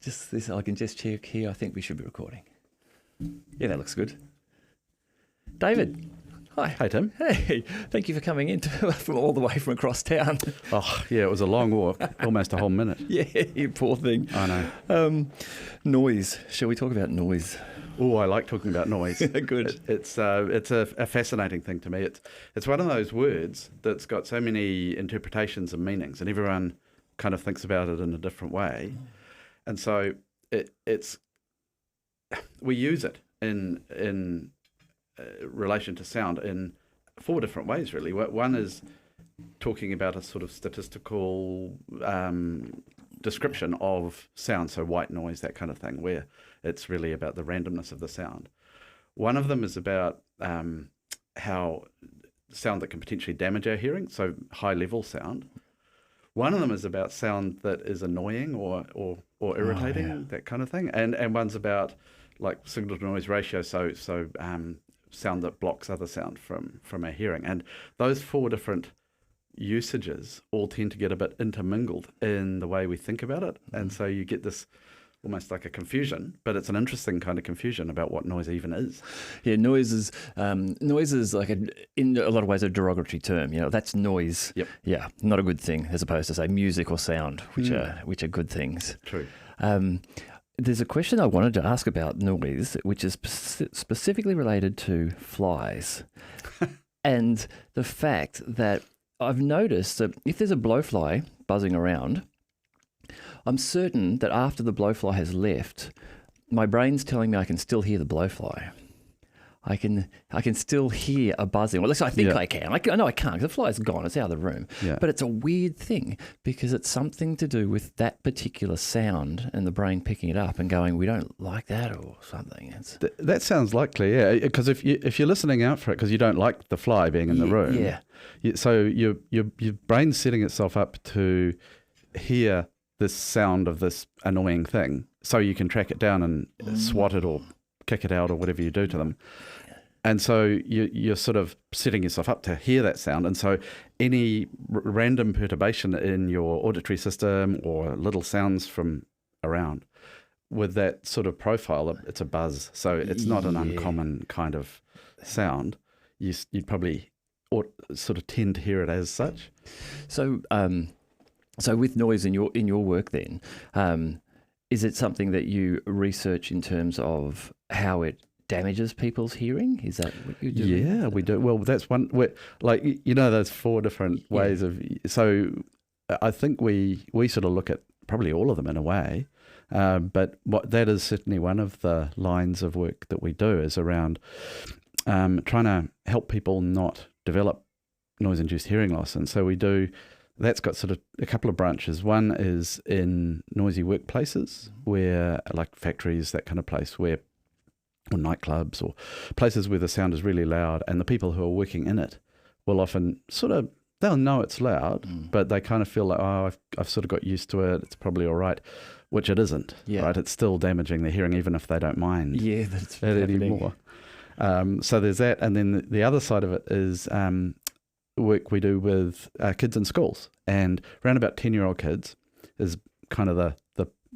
Just this, I can just check here. I think we should be recording. Yeah, that looks good. David. Hi. Hey, Tim. Hey, thank you for coming in from all the way from across town. Oh, yeah, it was a long walk, almost a whole minute. Yeah, you poor thing. I know. Noise. Shall we talk about noise? Oh, I like talking about noise. Good. It's a fascinating thing to me. It's one of those words that's got so many interpretations and meanings, and everyone kind of thinks about it in a different way. And so we use it in relation to sound in 4 different ways, really. One is talking about a sort of statistical description of sound, so white noise, that kind of thing, where it's really about the randomness of the sound. One of them is about how sound that can potentially damage our hearing, so high-level sound. One of them is about sound that is annoying or irritating, that kind of thing, and one's about like signal-to-noise ratio, so sound that blocks other sound from our hearing. And those 4 different usages all tend to get a bit intermingled in the way we think about it. And so you get this almost like a confusion, but it's an interesting kind of confusion about what noise even is. Yeah, noise is like in a lot of ways a derogatory term. You know, that's noise. Yep. Yeah, not a good thing, as opposed to say music or sound, which are good things. True. There's a question I wanted to ask about noise, which is specifically related to flies, and the fact that I've noticed that if there's a blowfly buzzing around, I'm certain that after the blowfly has left, my brain's telling me I can still hear the blowfly. I can still hear a buzzing. Well, at least I think I can. I know I can't because the fly's gone. It's out of the room. Yeah. But it's a weird thing because it's something to do with that particular sound and the brain picking it up and going, we don't like that or something. That sounds likely, yeah. Because if you're listening out for it because you don't like the fly being in the room, so your brain's setting itself up to hear this sound of this annoying thing, so you can track it down and swat it or kick it out or whatever you do to them. And so you're sort of setting yourself up to hear that sound. And so any random perturbation in your auditory system or little sounds from around with that sort of profile, it's a buzz. So it's not an uncommon kind of sound. You'd probably sort of tend to hear it as such. So with noise in your work then, is it something that you research in terms of how it damages people's hearing? Is that what you do? Yeah, we do. Well, that's one. Like, there's 4 different ways of. So I think we sort of look at probably all of them in a way, but that is certainly one of the lines of work that we do is around trying to help people not develop noise-induced hearing loss, and so we do. That's got sort of a couple of branches. One is in noisy workplaces where, like factories, that kind of place or nightclubs or places where the sound is really loud, and the people who are working in it will often they'll know it's loud, but they kind of feel like, I've sort of got used to it, it's probably all right, which it isn't, right? It's still damaging their hearing even if they don't mind that's it anymore. So there's that, and then the other side of it is work we do with kids in schools, and around about 10-year-old kids is kind of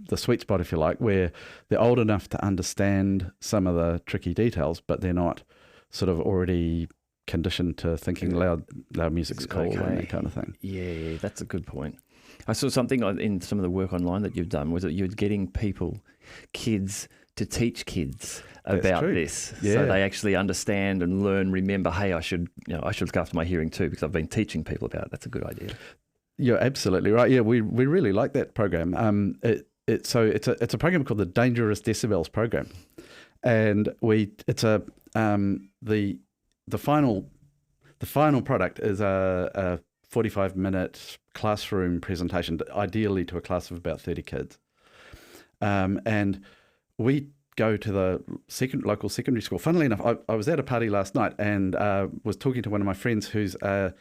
the sweet spot, if you like, where they're old enough to understand some of the tricky details, but they're not sort of already conditioned to thinking loud music's cool and that kind of thing. Yeah, that's a good point. I saw something in some of the work online that you've done was that you're getting kids to teach kids about this, so they actually understand and learn. Remember, hey, I should look after my hearing too because I've been teaching people about it. That's a good idea. You're absolutely right. Yeah, we really like that program. It's a program called the Dangerous Decibels program, and the final product is a 45-minute classroom presentation, ideally to a class of about 30 kids, and we go to the local secondary school. Funnily enough, I was at a party last night and was talking to one of my friends who's a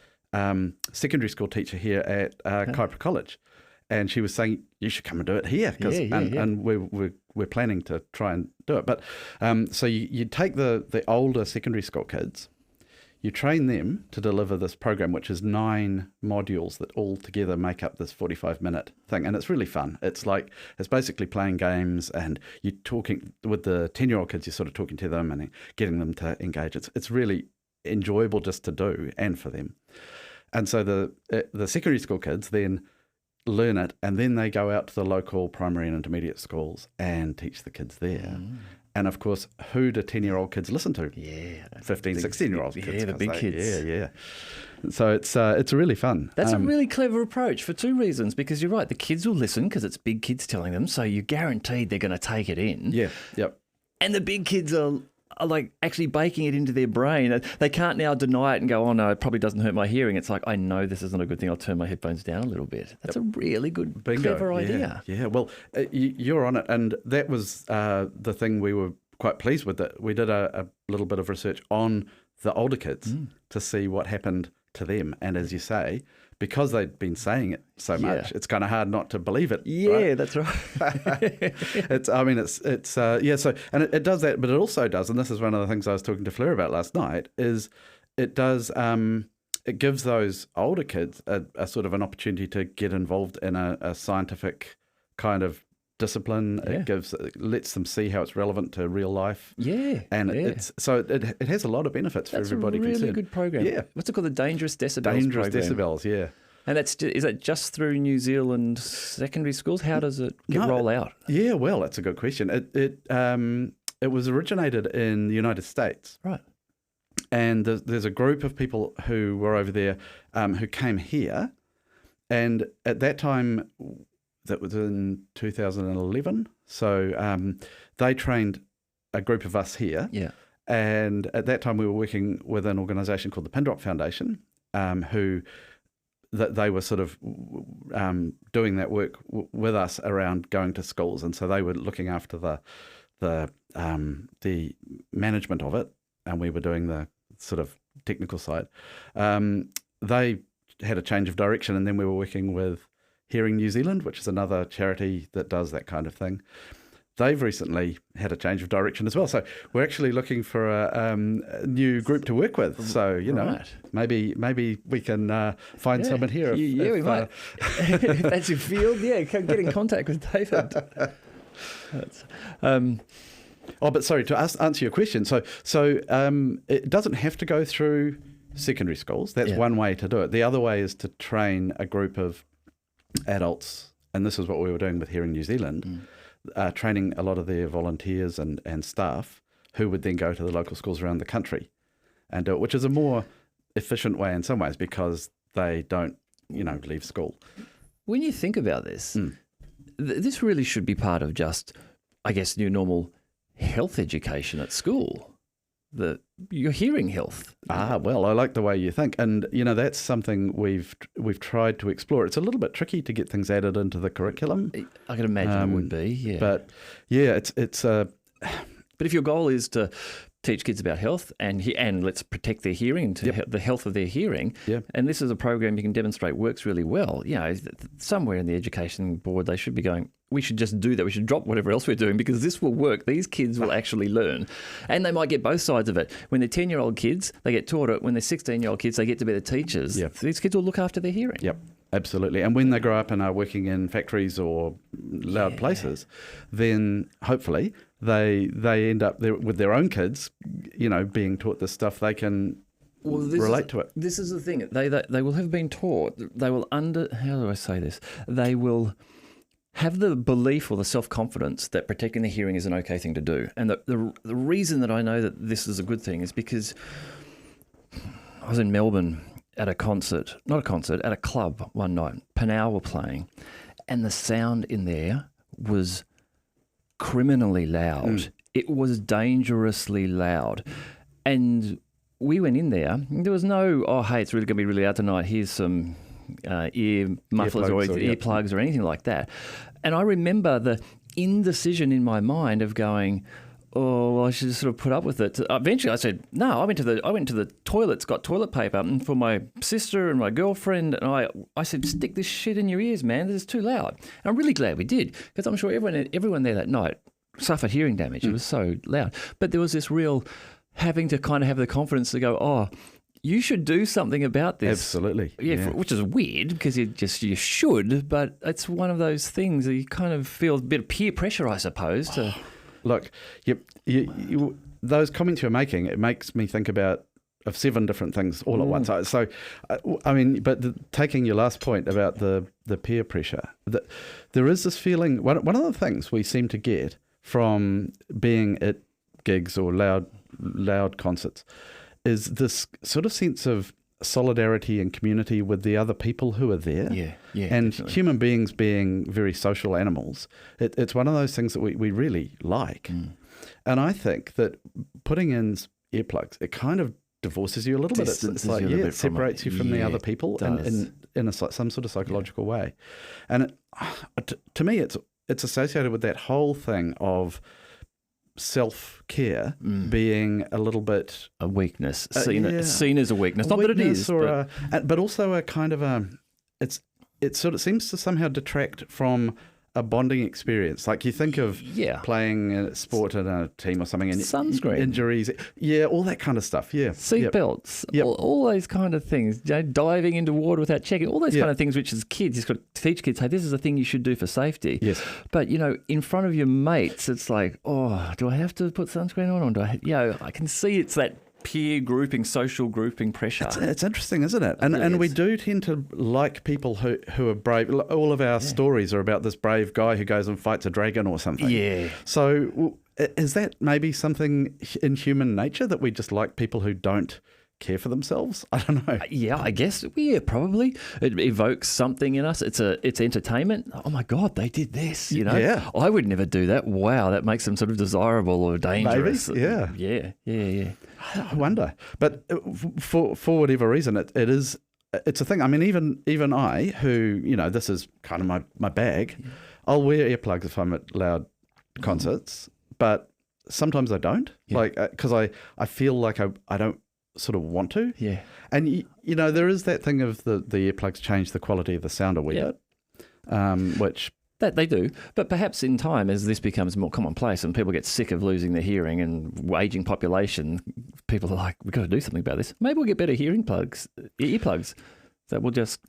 secondary school teacher here at Kaipara College, and she was saying you should come and do it here and we're planning to try and do it. But so you take the older secondary school kids, you train them to deliver this program, which is 9 modules that all together make up this 45-minute thing. And it's really fun. It's basically playing games, and you're talking with the 10-year-old kids, you're sort of talking to them and getting them to engage. It's really enjoyable just to do and for them. And so the secondary school kids then learn it, and then they go out to the local primary and intermediate schools and teach the kids there. And of course, who do 10-year-old kids listen to? Yeah. 15, 16-year-old kids. Yeah, the big kids. Yeah. So it's really fun. That's a really clever approach for 2 reasons, because you're right, the kids will listen because it's big kids telling them, so you're guaranteed they're going to take it in. Yeah, yep. And the big kids are like actually baking it into their brain. They can't now deny it and go, oh no, it probably doesn't hurt my hearing. It's like, I know this isn't a good thing. I'll turn my headphones down a little bit. That's a really good, clever idea. Yeah. Well, you're on it. And that was the thing we were quite pleased with. That we did a little bit of research on the older kids to see what happened to them. And as you say, because they'd been saying it so much, it's kind of hard not to believe it. Yeah, right? That's right. So, and it does that, but it also does, and this is one of the things I was talking to Fleur about last night, is it does, it gives those older kids a sort of an opportunity to get involved in a scientific kind of discipline. Yeah. It lets them see how it's relevant to real life. Yeah. And it has a lot of benefits for everybody concerned. That's a really good program. Yeah. What's it called? The Dangerous Decibels Dangerous program. Decibels, yeah. And is that just through New Zealand secondary schools? How does it roll out? Yeah, well, that's a good question. It was originated in the United States. Right. And there's a group of people who were over there who came here. And at that time, that was in 2011. So they trained a group of us here. Yeah. And at that time, we were working with an organisation called the Pindrop Foundation, they were sort of doing that work with us around going to schools. And so they were looking after the management of it, and we were doing the sort of technical side. They had a change of direction, and then we were working with Hearing New Zealand, which is another charity that does that kind of thing. They've recently had a change of direction as well. So we're actually looking for a new group to work with. So, maybe we can find someone here. We might. If that's your field, get in contact with David. But sorry, to answer your question. So it doesn't have to go through secondary schools. That's one way to do it. The other way is to train a group of adults, and this is what we were doing with Hearing New Zealand, training a lot of their volunteers and staff who would then go to the local schools around the country and do it, which is a more efficient way in some ways because they don't, leave school. When you think about this, this really should be part of just, I guess, your normal health education at school. Your hearing health. Well, I like the way you think, and that's something we've tried to explore. It's a little bit tricky to get things added into the curriculum. I can imagine it would be, yeah. But it's. But if your goal is to teach kids about health and let's protect their hearing, the health of their hearing, and this is a program you can demonstrate works really well. Somewhere in the education board they should be going, we should just do that. We should drop whatever else we're doing because this will work. These kids will actually learn. And they might get both sides of it. When they're 10-year-old kids, they get taught it. When they're 16-year-old kids, they get to be the teachers. Yep. These kids will look after their hearing. Yep, absolutely. And when they grow up and are working in factories or loud places, then hopefully they end up there with their own kids, being taught this stuff. They can relate to it. This is the thing. They will have been taught. They will how do I say this? They will have the belief or the self-confidence that protecting the hearing is an okay thing to do. And the reason that I know that this is a good thing is because I was in Melbourne at a club one night. Panau were playing, and the sound in there was criminally loud. It was dangerously loud. And we went in there, and there was no, it's really going to be really loud tonight. Here's some ear mufflers or earplugs or anything like that. And I remember the indecision in my mind of going, I should just sort of put up with it. Eventually I said, no, I went to the toilets, got toilet paper, and for my sister and my girlfriend, and I said, stick this shit in your ears, man, this is too loud. And I'm really glad we did, because I'm sure everyone there that night suffered hearing damage. It was so loud. But there was this real having to kind of have the confidence to go, you should do something about this. Absolutely. Yeah. Which is weird because you should, but it's one of those things that you kind of feel a bit of peer pressure, I suppose. Look, those comments you're making, it makes me think of 7 different things all at once. So, taking your last point about the peer pressure, there is this feeling. One of the things we seem to get from being at gigs or loud concerts is this sort of sense of solidarity and community with the other people who are there. Yeah, and definitely. Human beings being very social animals, it's one of those things that we really like. And I think that putting in earplugs, it kind of divorces you a little bit. It's like, it separates you from the other people in some sort of psychological way. And to me, it's associated with that whole thing of self-care being a little bit a weakness, seen as a weakness. Not that it is, but also a kind of it sort of seems to somehow detract from a bonding experience. Like you think of playing a sport in a team or something, and sunscreen, injuries, all that kind of stuff. Seat belts, all those kind of things. Diving into water without checking, all those kind of things. Which as kids, you've got to teach kids, hey, this is a thing you should do for safety. Yes. But in front of your mates, it's like, oh, do I have to put sunscreen on, or do I? I can see it's that peer grouping, social grouping pressure. It's interesting, isn't it? And we do tend to like people who are brave. All of our stories are about this brave guy who goes and fights a dragon or something. Yeah. So is that maybe something in human nature that we just like people who don't care for themselves? I don't know. Yeah, I guess. Yeah, probably. It evokes something in us. It's entertainment. Oh my God, they did this. Yeah. I would never do that. Wow, that makes them sort of desirable or dangerous. Maybe. Yeah. I wonder, but for whatever reason, it's a thing. I mean, even I, who this is kind of my bag. I'll wear earplugs if I'm at loud concerts, but sometimes I don't. Like because I feel like I don't sort of want to. Yeah. And there is that thing of the earplugs change the quality of the sound a wee bit, which. That they do, but perhaps in time, as this becomes more commonplace and people get sick of losing their hearing and aging population, people are like, we've got to do something about this. Maybe we'll get better earplugs that will just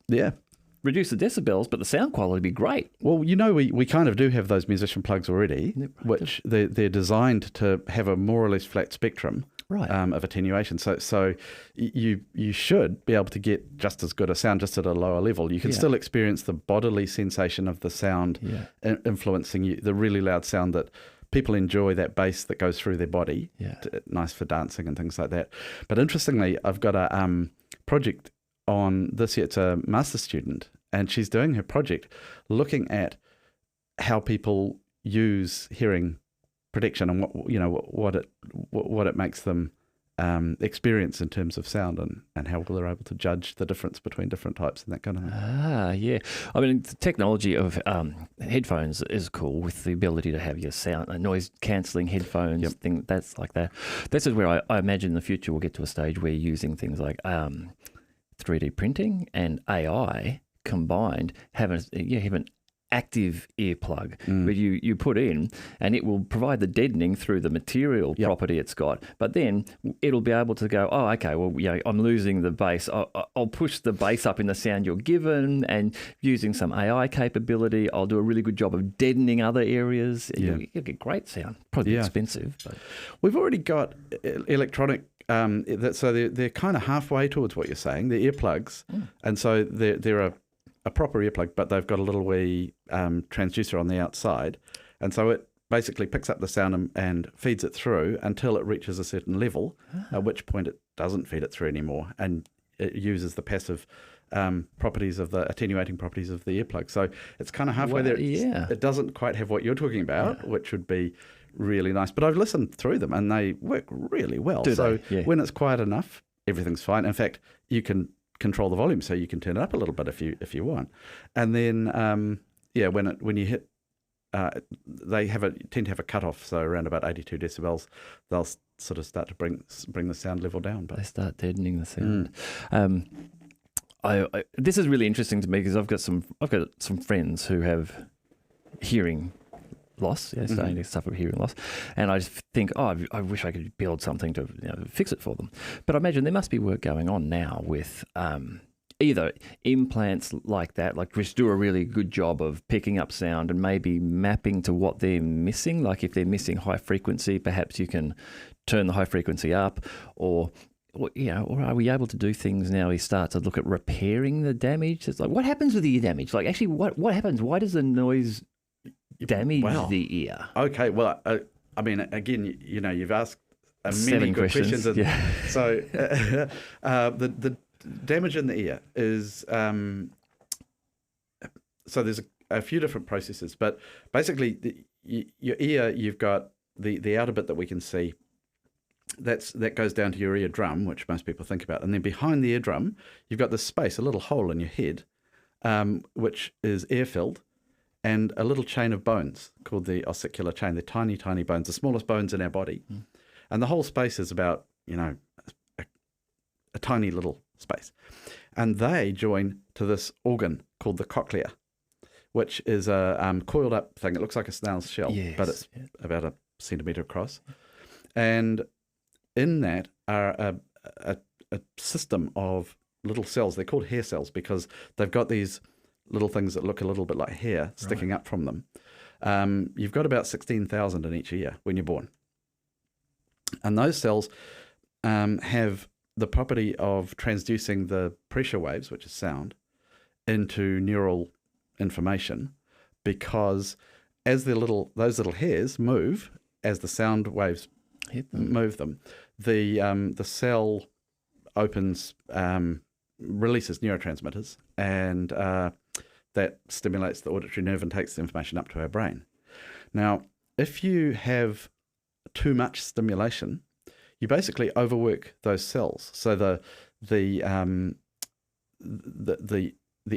reduce the decibels, but the sound quality will be great. Well, we kind of do have those musician plugs already, which they're designed to have a more or less flat spectrum. Right. Of attenuation. So you should be able to get just as good a sound, just at a lower level. You can still experience the bodily sensation of the sound influencing you, the really loud sound that people enjoy, that bass that goes through their body. Nice for dancing and things like that. But interestingly, I've got a project on this year. It's a master's student, and she's doing her project looking at how people use hearing protection and what it makes them experience in terms of sound and how they're able to judge the difference between different types and that kind of thing. I mean, the technology of headphones is cool, with the ability to have your sound, noise cancelling headphones, thing that's like that. This is where I imagine in the future we'll get to a stage where using things like 3D printing and AI combined have an active earplug where you put in, and it will provide the deadening through the material property it's got. But then it'll be able to go, oh, okay, well, I'm losing the bass. I'll push the bass up in the sound you're given, and using some AI capability, I'll do a really good job of deadening other areas. You'll get great sound. Probably expensive. But we've already got electronic. So they're kind of halfway towards what you're saying. They're earplugs, and so they're a proper earplug, but they've got a little wee transducer on the outside, and so it basically picks up the sound and feeds it through until it reaches a certain level, at which point it doesn't feed it through anymore, and it uses the passive properties of the attenuating properties of the earplug. So it's kind of halfway there. It doesn't quite have what you're talking about, which would be really nice. But I've listened through them, and they work really well. When it's quiet enough, everything's fine. In fact, you can control the volume, so you can turn it up a little bit if you want. And then when you hit, they tend to have a cutoff, so around about 82 decibels, they'll sort of start to bring the sound level down. But they start deadening the sound. This is really interesting to me because I've got some friends who have hearing loss, starting to suffer hearing loss. And I just think, I wish I could build something to fix it for them. But I imagine there must be work going on now with either implants like that, like which do a really good job of picking up sound and maybe mapping to what they're missing. Like if they're missing high frequency, perhaps you can turn the high frequency up, or are we able to do things now? We start to look at repairing the damage. It's like, what happens with the ear damage? Like, actually, what happens? Why does the noise damage the ear? Okay, well, I mean, again, you've asked many 7 good questions. So the damage in the ear is so there's a few different processes, but basically your ear, you've got the outer bit that we can see. That goes down to your eardrum, which most people think about. And then behind the eardrum, you've got this space, a little hole in your head, which is air-filled, and a little chain of bones called the ossicular chain. They're tiny, tiny bones, the smallest bones in our body. And the whole space is about, a tiny little space. And they join to this organ called the cochlea, which is a coiled up thing. It looks like a snail's shell, but it's about a centimetre across. And in that are a system of little cells. They're called hair cells because they've got these little things that look a little bit like hair sticking up from them. You've got about 16,000 in each ear when you're born. And those cells have the property of transducing the pressure waves, which is sound, into neural information, because as those little hairs move, as the sound waves move them, the cell opens, releases neurotransmitters, and that stimulates the auditory nerve and takes the information up to our brain. Now, if you have too much stimulation, you basically overwork those cells. So the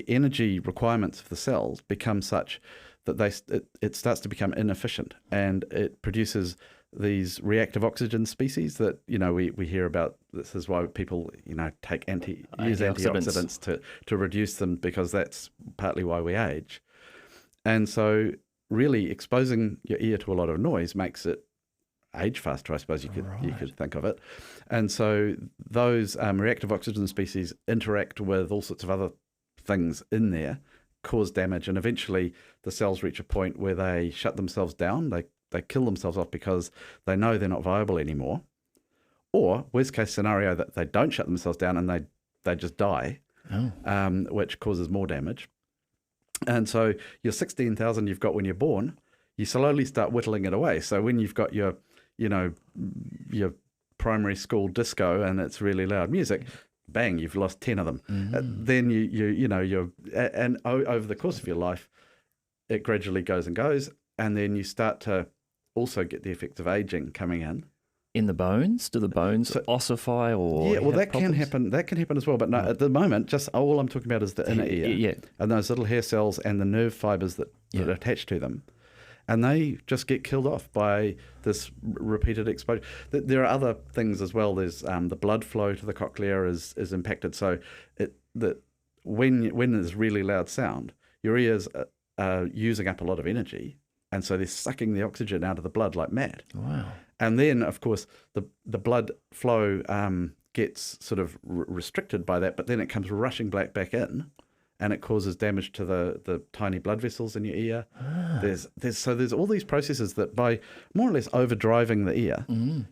energy requirements of the cells become such that it starts to become inefficient, and it produces these reactive oxygen species that we hear about. This is why people take use antioxidants to reduce them, because that's partly why we age. And so really exposing your ear to a lot of noise makes it age faster, I suppose you could think of it. And so those reactive oxygen species interact with all sorts of other things in there, cause damage, and eventually the cells reach a point where they shut themselves down. They kill themselves off because they know they're not viable anymore. Or worst case scenario, that they don't shut themselves down and they just die, which causes more damage. And so your 16,000 you've got when you're born, you slowly start whittling it away. So when you've got your primary school disco and it's really loud music, bang, you've lost 10 of them. Then and over the course of your life, it gradually goes and goes, and then you start to also get the effects of aging coming in. In the bones? Do the bones ossify or that problems? can happen. That can happen as well. But no, at the moment, just all I'm talking about is the inner ear, and those little hair cells and the nerve fibers that are attached to them. And they just get killed off by this repeated exposure. There are other things as well. There's the blood flow to the cochlea is impacted. So when there's really loud sound, your ears are using up a lot of energy, and so they're sucking the oxygen out of the blood like mad. Wow. And then, of course, the blood flow gets sort of restricted by that, but then it comes rushing back in, and it causes damage to the tiny blood vessels in your ear. There's all these processes that by more or less overdriving the ear,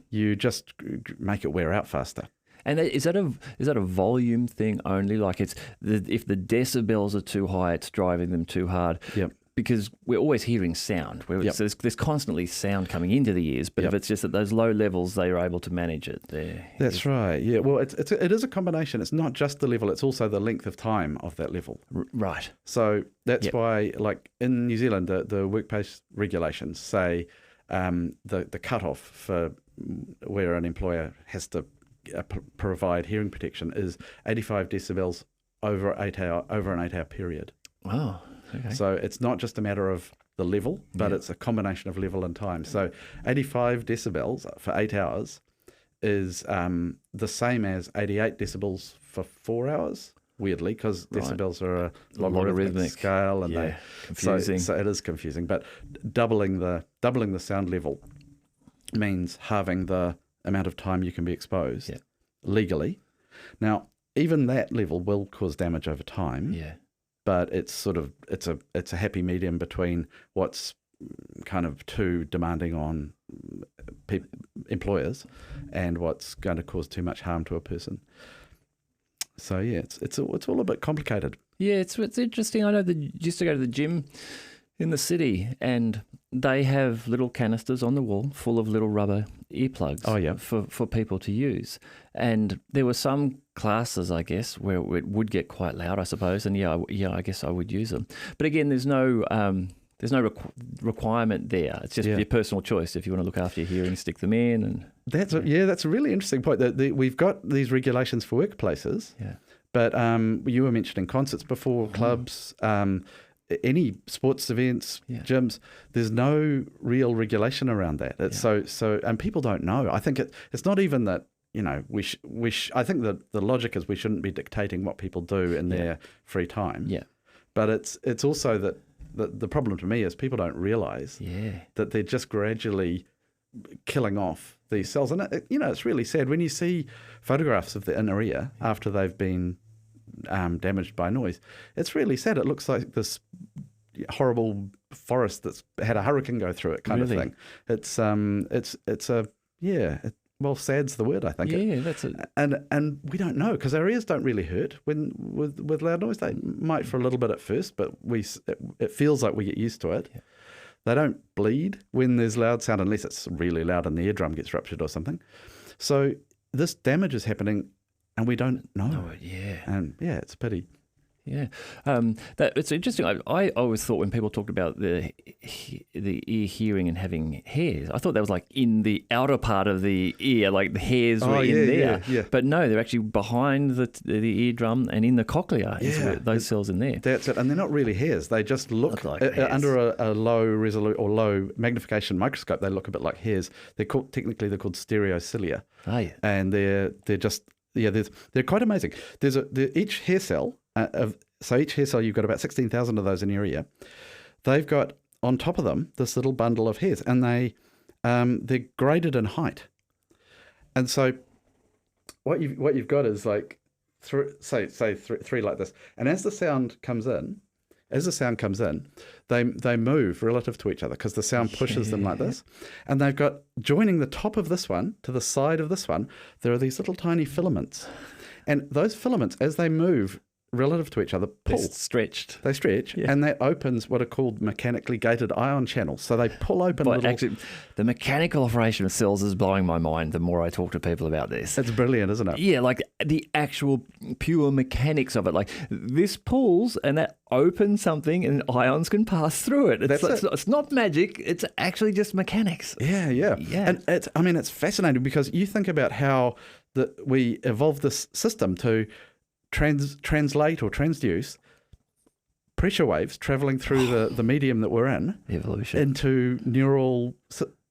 you just make it wear out faster. And is that a volume thing only? Like if the decibels are too high, it's driving them too hard. Yep. Because we're always hearing sound. So there's constantly sound coming into the ears, but if it's just at those low levels, they are able to manage it. That's right. Yeah. Well, it is a combination. It's not just the level; it's also the length of time of that level. Right. So that's why, like in New Zealand, the workplace regulations say the cutoff for where an employer has to provide hearing protection is 85 decibels over an 8-hour period. Wow. Okay. So it's not just a matter of the level, but it's a combination of level and time. So 85 decibels for 8 hours is the same as 88 decibels for 4 hours. weirdly, because decibels are a Logarithmic scale, and confusing. So it is confusing. But doubling the sound level means halving the amount of time you can be exposed legally. Now, even that level will cause damage over time. Yeah. But it's a happy medium between what's kind of too demanding on employers and what's going to cause too much harm to a person. So yeah, it's all a bit complicated. Yeah, it's interesting. I know that you used to go to the gym in the city, and they have little canisters on the wall full of little rubber earplugs. Oh, yeah. for people to use. And there were some classes, I guess, where it would get quite loud, I suppose. And I guess I would use them. But again, there's no requirement there. It's just your personal choice. If you want to look after your hearing, stick them in. And that's a really interesting point. We've got these regulations for workplaces. Yeah. But you were mentioning concerts before, clubs, any sports events, gyms. There's no real regulation around that. It's so, and people don't know. I think it's not even that. I think that the logic is we shouldn't be dictating what people do in their free time. Yeah. But it's also that the problem to me is people don't realise that they're just gradually killing off these cells. And it's really sad when you see photographs of the inner ear after they've been damaged by noise. It's really sad. It looks like this horrible forest that's had a hurricane go through it, kind of thing. Well, sad's the word, I think. Yeah, that's it. And we don't know, because our ears don't really hurt with loud noise. They might for a little bit at first, but it feels like we get used to it. Yeah. They don't bleed when there's loud sound, unless it's really loud and the eardrum gets ruptured or something. So this damage is happening, and we don't know. And it's a pity. Yeah, it's interesting. I always thought when people talked about the ear hearing and having hairs, I thought that was like in the outer part of the ear, like the hairs were in there. Yeah. But no, they're actually behind the eardrum and in the cochlea. Those cells in there. That's it, and they're not really hairs. They just look like under a low resolution or low magnification microscope. They look a bit like hairs. They're called stereocilia. Oh yeah, and they're just they're quite amazing. Each hair cell. So each hair cell, you've got about 16,000 of those in your ear. They've got on top of them this little bundle of hairs, and they're graded in height. And so what you've got is like three like this. And as the sound comes in, they move relative to each other because the sound pushes them like this. And they've got, joining the top of this one to the side of this one, there are these little tiny filaments. And those filaments, as they move relative to each other, pull. They stretch, and that opens what are called mechanically gated ion channels. So they pull open Actually, the mechanical operation of cells is blowing my mind the more I talk to people about this. It's brilliant, isn't it? Yeah, like the actual pure mechanics of it. Like this pulls and that opens something and ions can pass through it. It's not magic. It's actually just mechanics. Yeah. And it's fascinating because you think about how we evolved this system to translate or transduce pressure waves traveling through the medium that we're in, evolution, into neural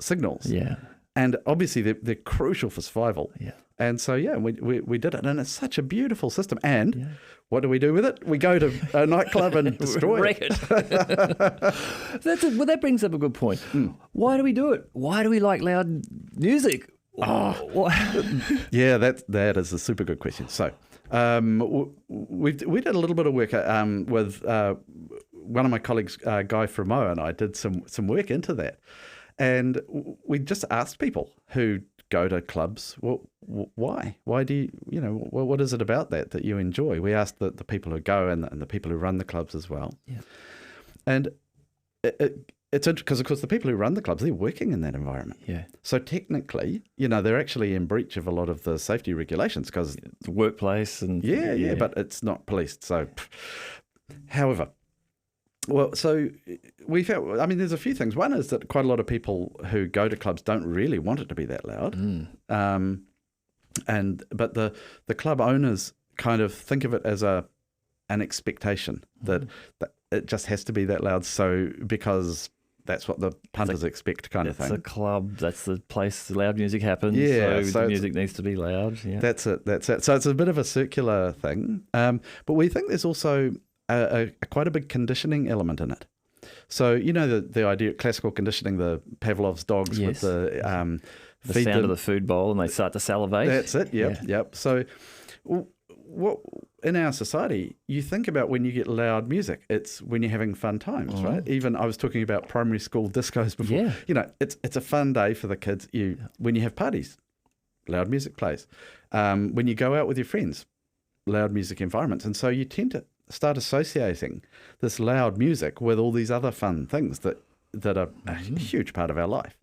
signals. Yeah. And obviously they're crucial for survival. Yeah. And so, we did it. And it's such a beautiful system. And what do we do with it? We go to a nightclub and destroy it. That brings up a good point. Why do we do it? Why do we like loud music? Yeah, that is a super good question. So we did a little bit of work with one of my colleagues, Guy Fremoa, and I did some work into that. And we just asked people who go to clubs, why? Why do you, what is it about that you enjoy? We asked the people who go and the people who run the clubs as well. Yeah. And it's because, of course, the people who run the clubs, they're working in that environment. Yeah. So technically, they're actually in breach of a lot of the safety regulations because it's a workplace and but it's not policed. So, however, so we found. There's a few things. One is that quite a lot of people who go to clubs don't really want it to be that loud. But the club owners kind of think of it as an expectation that it just has to be that loud. So because that's what the punters expect, kind of thing. It's a club. That's the place loud music happens. Yeah, so the music needs to be loud. Yeah, that's it. So it's a bit of a circular thing. But we think there's also a quite a big conditioning element in it. So the idea of classical conditioning, the Pavlov's dogs with the sound of the food bowl, and they start to salivate. That's it. Yep. So, what in our society, you think about when you get loud music, it's when you're having fun times, right? Even I was talking about primary school discos before. Yeah. It's a fun day for the kids. When you have parties, loud music plays. When you go out with your friends, loud music environments, and so you tend to start associating this loud music with all these other fun things that are a huge part of our life.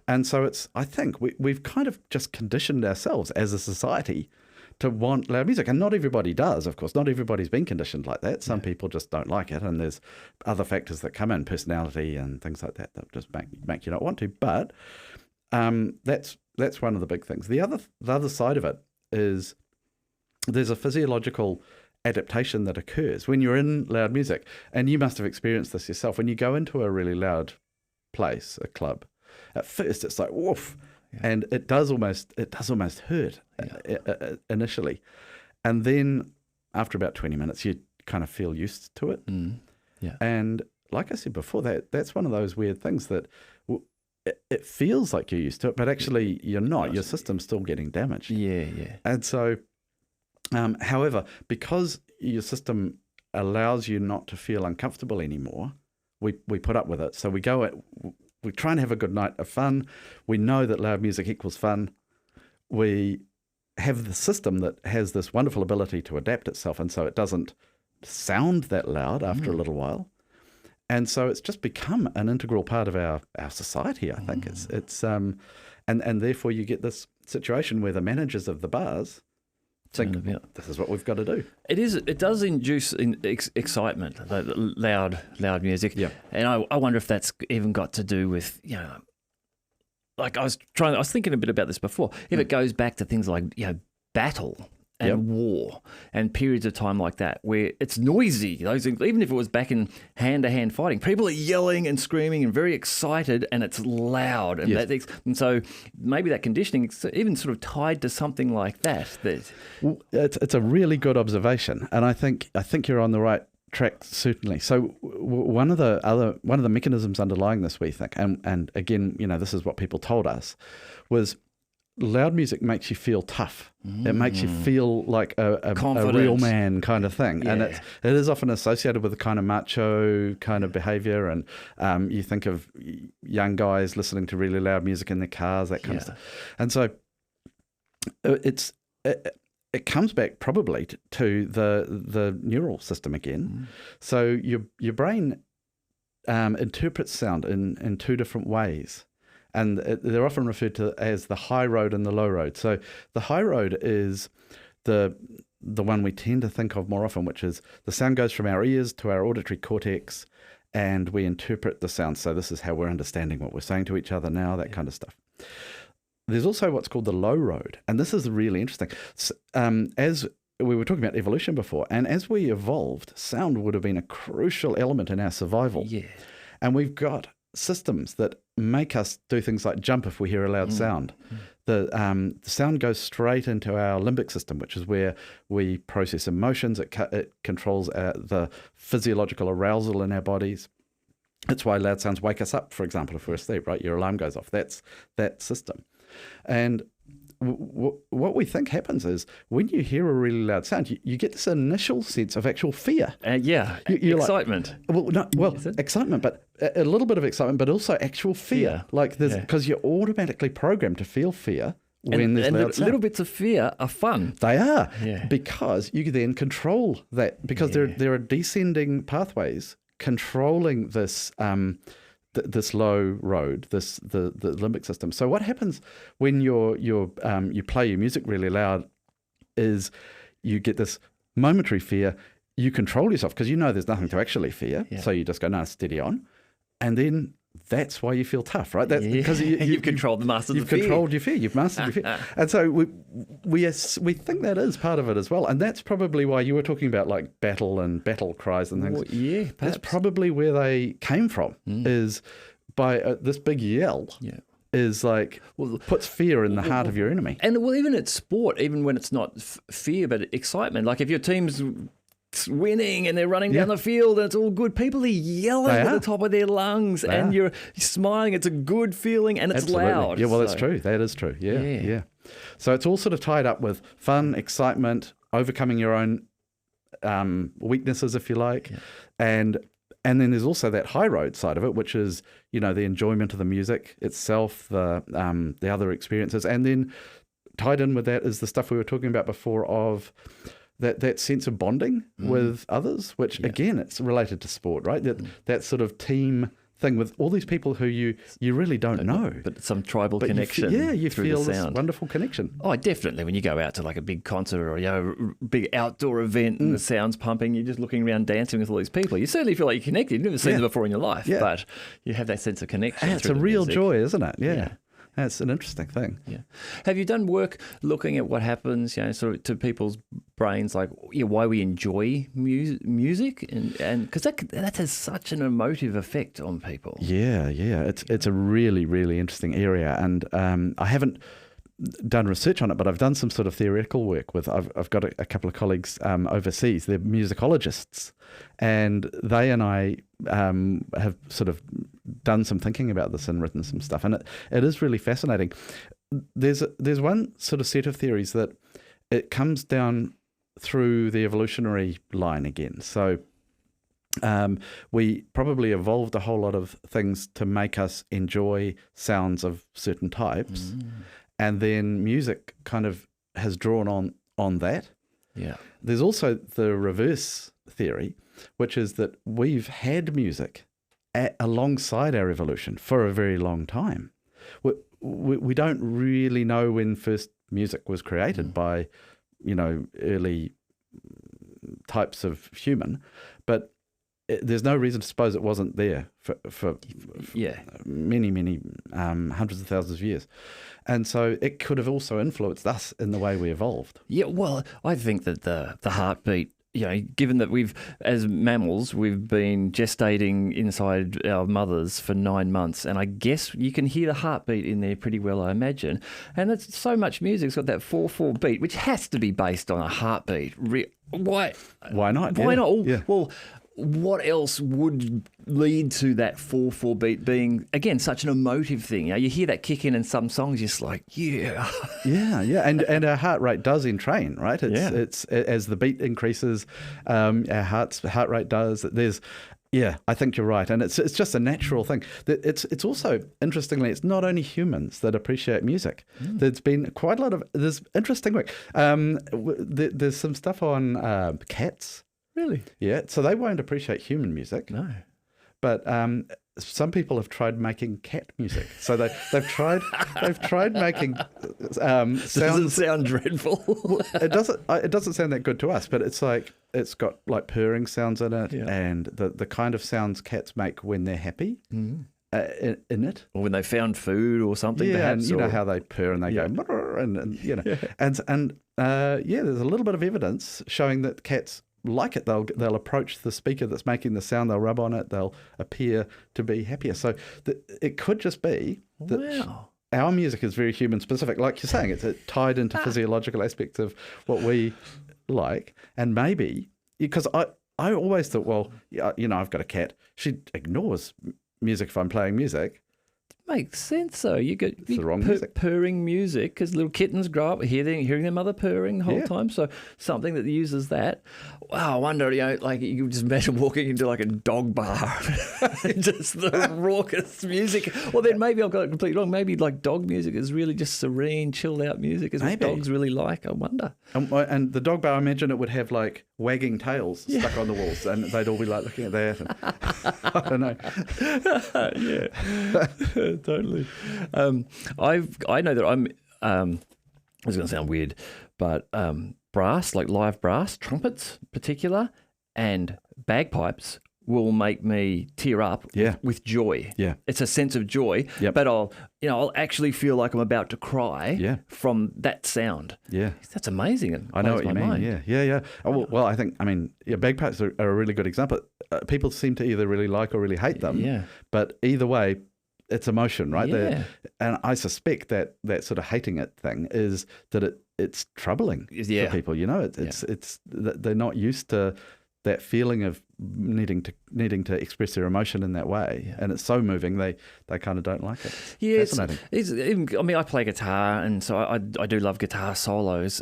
And so I think we've kind of just conditioned ourselves as a society to want loud music. And not everybody does, of course. Not everybody's been conditioned like that. Some people just don't like it. And there's other factors that come in, personality and things like that just make you not want to. But that's one of the big things. The other side of it is there's a physiological adaptation that occurs when you're in loud music. And you must have experienced this yourself. When you go into a really loud place, a club, at first it's like woof, and it does almost hurt initially, and then after about 20 minutes you kind of feel used to it. And like I said before, that's one of those weird things that it feels like you're used to it, but actually you're not. Your system's still getting damaged. And so however, because your system allows you not to feel uncomfortable anymore, we put up with it. So we try and have a good night of fun. We know that loud music equals fun. We have the system that has this wonderful ability to adapt itself, and so it doesn't sound that loud after a little while. And so it's just become an integral part of our society, I think. It's and therefore you get this situation where the managers of the bars think this is what we've got to do. It does induce excitement, loud music. Yeah. And I wonder if that's even got to do with, like I was thinking a bit about this before. If it goes back to things like, battle and war and periods of time like that where it's noisy, those things, even if it was back in hand-to-hand fighting, people are yelling and screaming and very excited and it's loud. And so maybe that conditioning is even sort of tied to something like that. It's a really good observation, and I think you're on the right track, certainly. So one of the mechanisms underlying this, we think, and again, this is what people told us, was loud music makes you feel tough. It makes you feel like a real man kind of thing. And it is often associated with a kind of macho kind of behavior. And you think of young guys listening to really loud music in their cars, that kind of stuff. And so it comes back probably to the neural system again. So your brain interprets sound in two different ways. And they're often referred to as the high road and the low road. So the high road is the one we tend to think of more often, which is the sound goes from our ears to our auditory cortex, and we interpret the sound. So this is how we're understanding what we're saying to each other now, that kind of stuff. There's also what's called the low road, and this is really interesting. As we were talking about evolution before, and as we evolved, sound would have been a crucial element in our survival. And we've got systems that make us do things like jump if we hear a loud sound. The sound goes straight into our limbic system, which is where we process emotions. It controls the physiological arousal in our bodies. It's why loud sounds wake us up, for example, if we're asleep, right? Your alarm goes off. That's that system. And what we think happens is when you hear a really loud sound, you get this initial sense of actual fear. You're excitement. Excitement, but a little bit of excitement, but also actual fear. Like there's because you're automatically programmed to feel fear when there's loud sound. Little bits of fear are fun. They are, because you then control that, because there are descending pathways controlling this. This low road, the limbic system. So what happens when you play your music really loud is you get this momentary fear. You control yourself because you know there's nothing to actually fear. So you just go, no, steady on. And then that's why you feel tough, right? That's because you've controlled the master. You've controlled your fear. You've mastered your fear. And so we think that is part of it as well. And that's probably why you were talking about like battle and battle cries and things. Perhaps. That's probably where they came from. Is by this big yell is like puts fear in the heart of your enemy. And even at sport, even when it's not fear but excitement, like if your team's winning and they're running down the field and it's all good, people are yelling at the top of their lungs and you're smiling. It's a good feeling and it's loud. Yeah, well, that's true. That is true. Yeah. So it's all sort of tied up with fun, excitement, overcoming your own weaknesses, if you like, and then there's also that high road side of it, which is, you know, the enjoyment of the music itself, the other experiences, and then tied in with that is the stuff we were talking about before of that sense of bonding with others, which again, it's related to sport, right? That sort of team thing with all these people who you really don't know, but some tribal connection. You feel the this sound. wonderful connection. Oh, definitely. When you go out to like a big concert or big outdoor event and the sound's pumping, you're just looking around dancing with all these people. You certainly feel like you're connected. You've never seen them before in your life, but you have that sense of connection. And it's a real music. joy, isn't it? Yeah. That's an interesting thing. Yeah. Have you done work looking at what happens, you know, sort of to people's brains, like why we enjoy music, and because that has such an emotive effect on people? Yeah. It's a really, really interesting area, and I haven't done research on it, but I've done some sort of theoretical work with. I've got a couple of colleagues overseas. They're musicologists, and they and I have sort of done some thinking about this and written some stuff, and it is really fascinating. There's one sort of set of theories that it comes down through the evolutionary line again. So we probably evolved a whole lot of things to make us enjoy sounds of certain types. And then music kind of has drawn on that. Yeah. There's also the reverse theory, which is that we've had music alongside our evolution for a very long time. We don't really know when first music was created by, you know, early types of human, but there's no reason to suppose it wasn't there for many hundreds of thousands of years. And so it could have also influenced us in the way we evolved. Yeah, well, I think that the heartbeat, you know, given that we've, as mammals, we've been gestating inside our mothers for 9 months, and I guess you can hear the heartbeat in there pretty well, I imagine. And it's so much music. It's got that 4/4 beat, which has to be based on a heartbeat. Why? Why not? Why not? Yeah. Well, what else would lead to that 4/4 beat being, again, such an emotive thing? You know, you hear that kick in some songs, you're just like, yeah. And our heart rate does entrain, right? It's as the beat increases, our heart rate does. I think you're right, and it's just a natural thing. It's also, interestingly, it's not only humans that appreciate music. There's been quite a lot of interesting work. There's some stuff on cats. Really? Yeah. So they won't appreciate human music. No. But some people have tried making cat music. So they've tried making sounds. Does it sound dreadful? It doesn't sound that good to us. But it's like it's got like purring sounds in it, and the kind of sounds cats make when they're happy. In it, or when they found food or something. Yeah, perhaps, and you know how they purr and they go, and you know, and there's a little bit of evidence showing that cats like it. They'll approach the speaker that's making the sound, they'll rub on it, they'll appear to be happier. So it could just be that our music is very human specific, like you're saying. It's tied into physiological aspects of what we like, and maybe because I always thought, well, you know, I've got a cat, she ignores music if I'm playing music. Makes sense, though. You get the wrong music. Purring music, because little kittens grow up hearing their mother purring the whole time. So something that uses that. Wow, I wonder, you know, like you can just imagine walking into like a dog bar, just the raucous music. Well, then maybe I've got it completely wrong. Maybe like dog music is really just serene, chilled out music, is what dogs really like. I wonder. And the dog bar, I imagine it would have like wagging tails stuck on the walls, and they'd all be like looking at that. And, I don't know. Totally. I know that I'm. It's going to sound weird, but brass, like live brass, trumpets, in particular, and bagpipes will make me tear up with joy. Yeah, it's a sense of joy. Yep. But I'll actually feel like I'm about to cry from that sound. Yeah, that's amazing. I know what you mean. Mind. Yeah. Well, I think bagpipes are a really good example. People seem to either really like or really hate them. Yeah. But either way, it's emotion, right? Yeah. And I suspect that sort of hating it thing is that it's troubling Yeah. for people. They're not used to that feeling of needing to express their emotion in that way, and it's so moving they kind of don't like it. Yeah, fascinating. I mean, I play guitar, and so I do love guitar solos.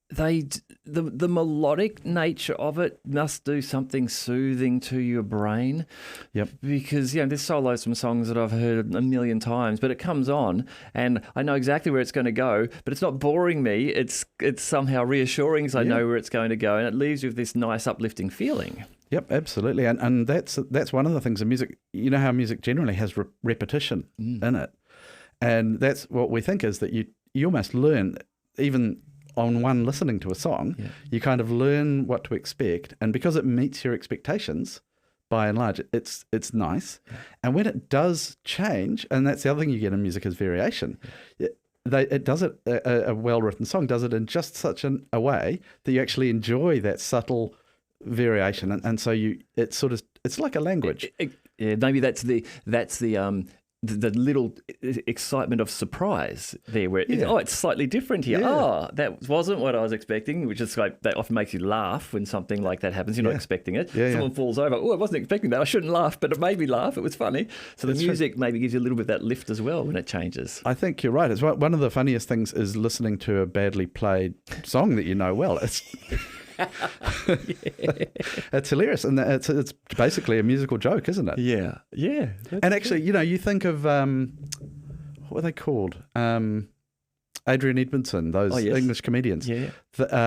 The melodic nature of it must do something soothing to your brain. Yep. Because there's solos from songs that I've heard a million times, but it comes on and I know exactly where it's going to go, but it's not boring me. It's somehow reassuring because I know where it's going to go, and it leaves you with this nice uplifting feeling. Yep, absolutely. And that's one of the things in music. You know how music generally has repetition in it, and that's what we think is that you almost learn even on one listening to a song, you kind of learn what to expect, and because it meets your expectations, by and large, it's nice. Yeah. And when it does change, and that's the other thing you get in music is variation. It does it. A well-written song does it in just such a way that you actually enjoy that subtle variation, and so it's like a language. Maybe that's the little excitement of surprise there where it's slightly different here. Oh, that wasn't what I was expecting, which is like that often makes you laugh when something like that happens. You're not expecting it. Someone falls over. Oh, I wasn't expecting that. I shouldn't laugh, but it made me laugh. It was funny. So the music maybe gives you a little bit of that lift as well when it changes. I think you're right. It's one of the funniest things is listening to a badly played song that you know well. It's hilarious, and it's basically a musical joke, isn't it? Yeah. And actually, you think of what are they called? Adrian Edmondson, those English comedians. Yeah.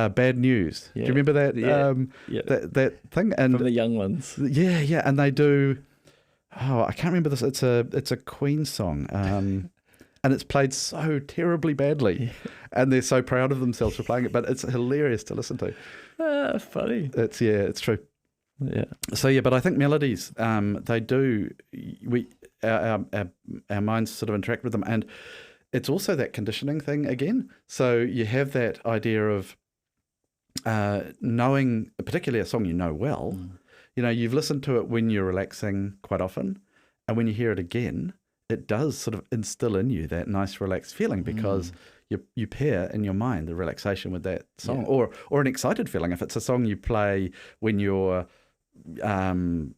Bad News. Do you remember that? That thing. And from the young ones. Yeah, and they do. Oh, I can't remember this. It's a Queen song. And it's played so terribly badly, and they're so proud of themselves for playing it. But it's hilarious to listen to. Funny. It's true. Yeah. So but I think melodies, they do. Our minds sort of interact with them, and it's also that conditioning thing again. So you have that idea of knowing, particularly a song you know well. You've listened to it when you're relaxing quite often, and when you hear it again, it does sort of instill in you that nice relaxed feeling because you pair in your mind the relaxation with that song or an excited feeling. If it's a song you play when you're getting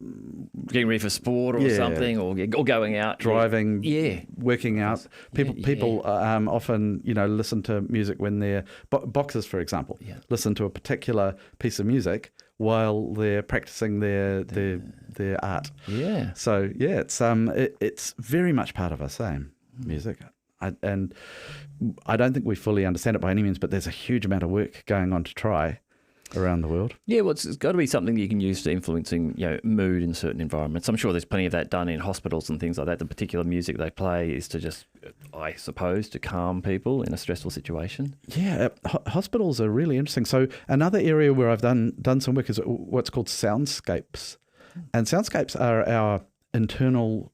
ready for sport or something or going out. Driving, working out. People often, listen to music when they're boxers, for example, listen to a particular piece of music while they're practicing their art. Yeah. So it's very much part of us, music. And I don't think we fully understand it by any means, but there's a huge amount of work going on to try around the world. Yeah, well, it's got to be something you can use to influencing mood in certain environments. I'm sure there's plenty of that done in hospitals and things like that. The particular music they play is to just, I suppose, to calm people in a stressful situation. Yeah, hospitals are really interesting. So another area where I've done some work is what's called soundscapes. And soundscapes are our internal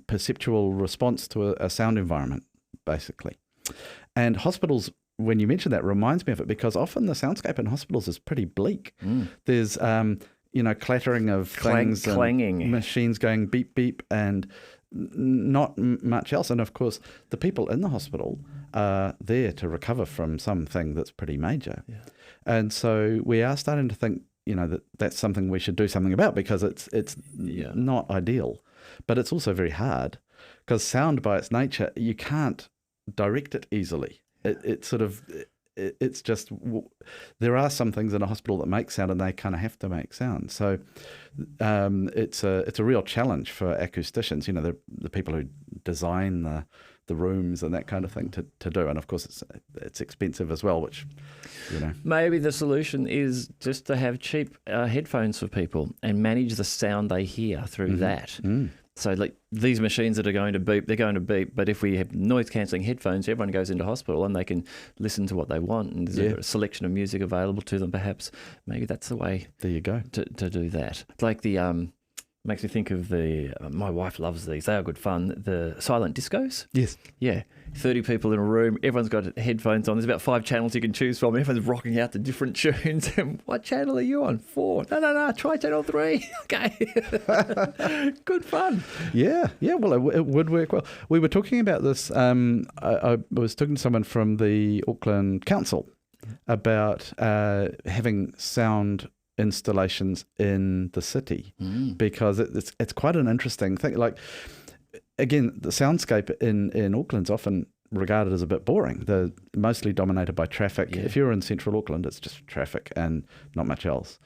perceptual response to a sound environment, basically. And hospitals, when you mention that, reminds me of it because often the soundscape in hospitals is pretty bleak. There's clattering of things, clanging, and machines going beep beep, and not much else. And of course, the people in the hospital are there to recover from something that's pretty major. Yeah. And so we are starting to think, that's something we should do something about because it's not ideal, but it's also very hard because sound by its nature, you can't direct it easily. It's just, there are some things in a hospital that make sound and they kind of have to make sound. So it's a real challenge for acousticians, the people who design the rooms and that kind of thing to do. And of course it's expensive as well, which, Maybe the solution is just to have cheap headphones for people and manage the sound they hear through that. So like these machines that are going to beep, they're going to beep. But if we have noise-cancelling headphones, everyone goes into hospital and they can listen to what they want. And there's a selection of music available to them, perhaps. Maybe that's the way there you go to do that. Like the makes me think of my wife loves these. They are good fun. The silent discos. Yes. Yeah. 30 people in a room, everyone's got headphones on. There's about 5 channels you can choose from. Everyone's rocking out to different tunes. And what channel are you on? 4. No. Try channel 3. Okay. Good fun. Yeah. Well, it would work well. We were talking about this. I was talking to someone from the Auckland Council about having sound installations in the city because it's quite an interesting thing. Like, again, the soundscape in Auckland's often regarded as a bit boring. They're mostly dominated by traffic. Yeah. If you're in central Auckland, it's just traffic and not much else.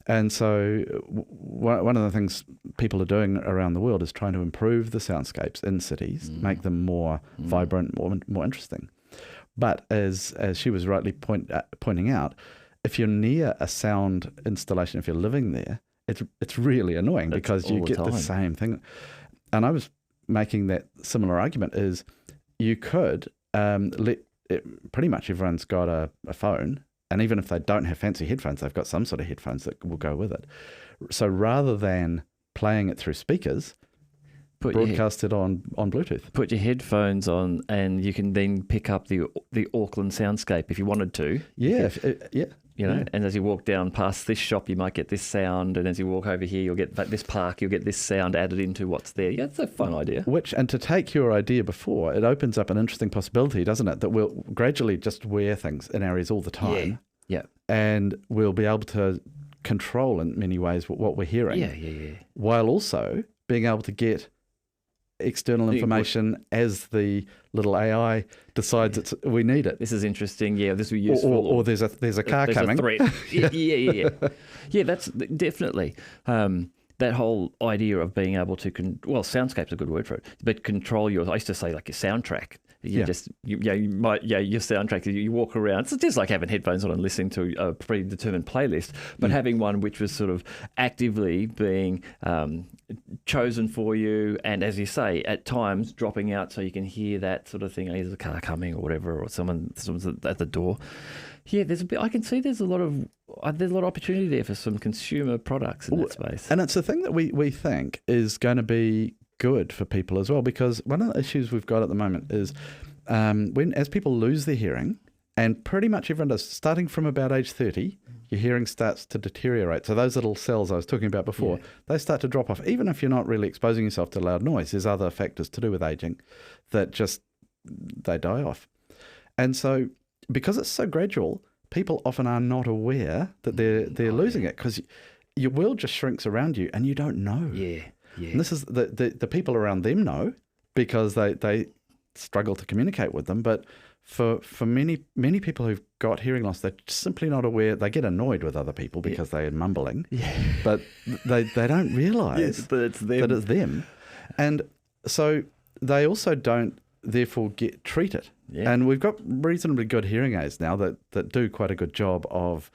And so one of the things people are doing around the world is trying to improve the soundscapes in cities, make them more vibrant, more interesting. But as she was rightly pointing out, if you're near a sound installation, if you're living there, it's really annoying because you get the same thing. And I was making that similar argument is you could pretty much everyone's got a phone, and even if they don't have fancy headphones, they've got some sort of headphones that will go with it. So rather than playing it through speakers, broadcast it on Bluetooth. Put your headphones on, and you can then pick up the Auckland soundscape if you wanted to. Yeah, You know, and as you walk down past this shop, you might get this sound, and as you walk over here, you'll get this park, you'll get this sound added into what's there. Yeah, it's a fun idea. And to take your idea before, it opens up an interesting possibility, doesn't it? That we'll gradually just wear things in our ears all the time. Yeah. And we'll be able to control in many ways what we're hearing. Yeah. While also being able to get external information as the little AI decides we need it. This is interesting. Yeah, this will be useful. Or there's a car coming. A threat. Yeah, that's definitely. That whole idea of being able to, soundscape's a good word for it, but control I used to say like your soundtrack. Your soundtrack. You walk around. It's just like having headphones on and listening to a predetermined playlist, but having one which was sort of actively being chosen for you, and as you say, at times dropping out so you can hear that sort of thing. There's a car coming or whatever, or someone's at the door. Yeah, I can see there's a lot of opportunity there for some consumer products in that space. And it's a thing that we think is going to be good for people as well, because one of the issues we've got at the moment is as people lose their hearing, and pretty much everyone does, starting from about age 30, your hearing starts to deteriorate. So those little cells I was talking about before, they start to drop off. Even if you're not really exposing yourself to loud noise, there's other factors to do with aging that just, they die off. And so because it's so gradual, people often are not aware that they're losing it, because your world just shrinks around you and you don't know. Yeah. And this is the people around them know, because they struggle to communicate with them. But for many people who've got hearing loss, they're simply not aware. They get annoyed with other people because they're mumbling, but they don't realise that it's them. And so they also don't therefore get treated. Yeah. And we've got reasonably good hearing aids now that do quite a good job of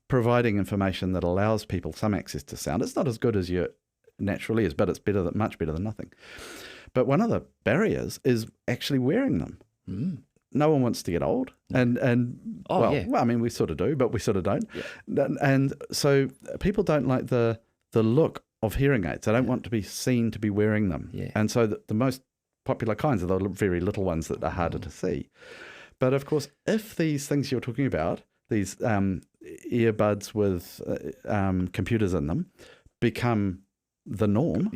providing information that allows people some access to sound. It's not as good as your naturally is, but it's much better than nothing. But one of the barriers is actually wearing them. No one wants to get old, and I mean, we sort of do, but we sort of don't. Yeah. And so people don't like the look of hearing aids. They don't want to be seen to be wearing them. Yeah. And so the most popular kinds are the very little ones that are harder to see. But of course, if these things you're talking about, these earbuds with computers in them, become the norm,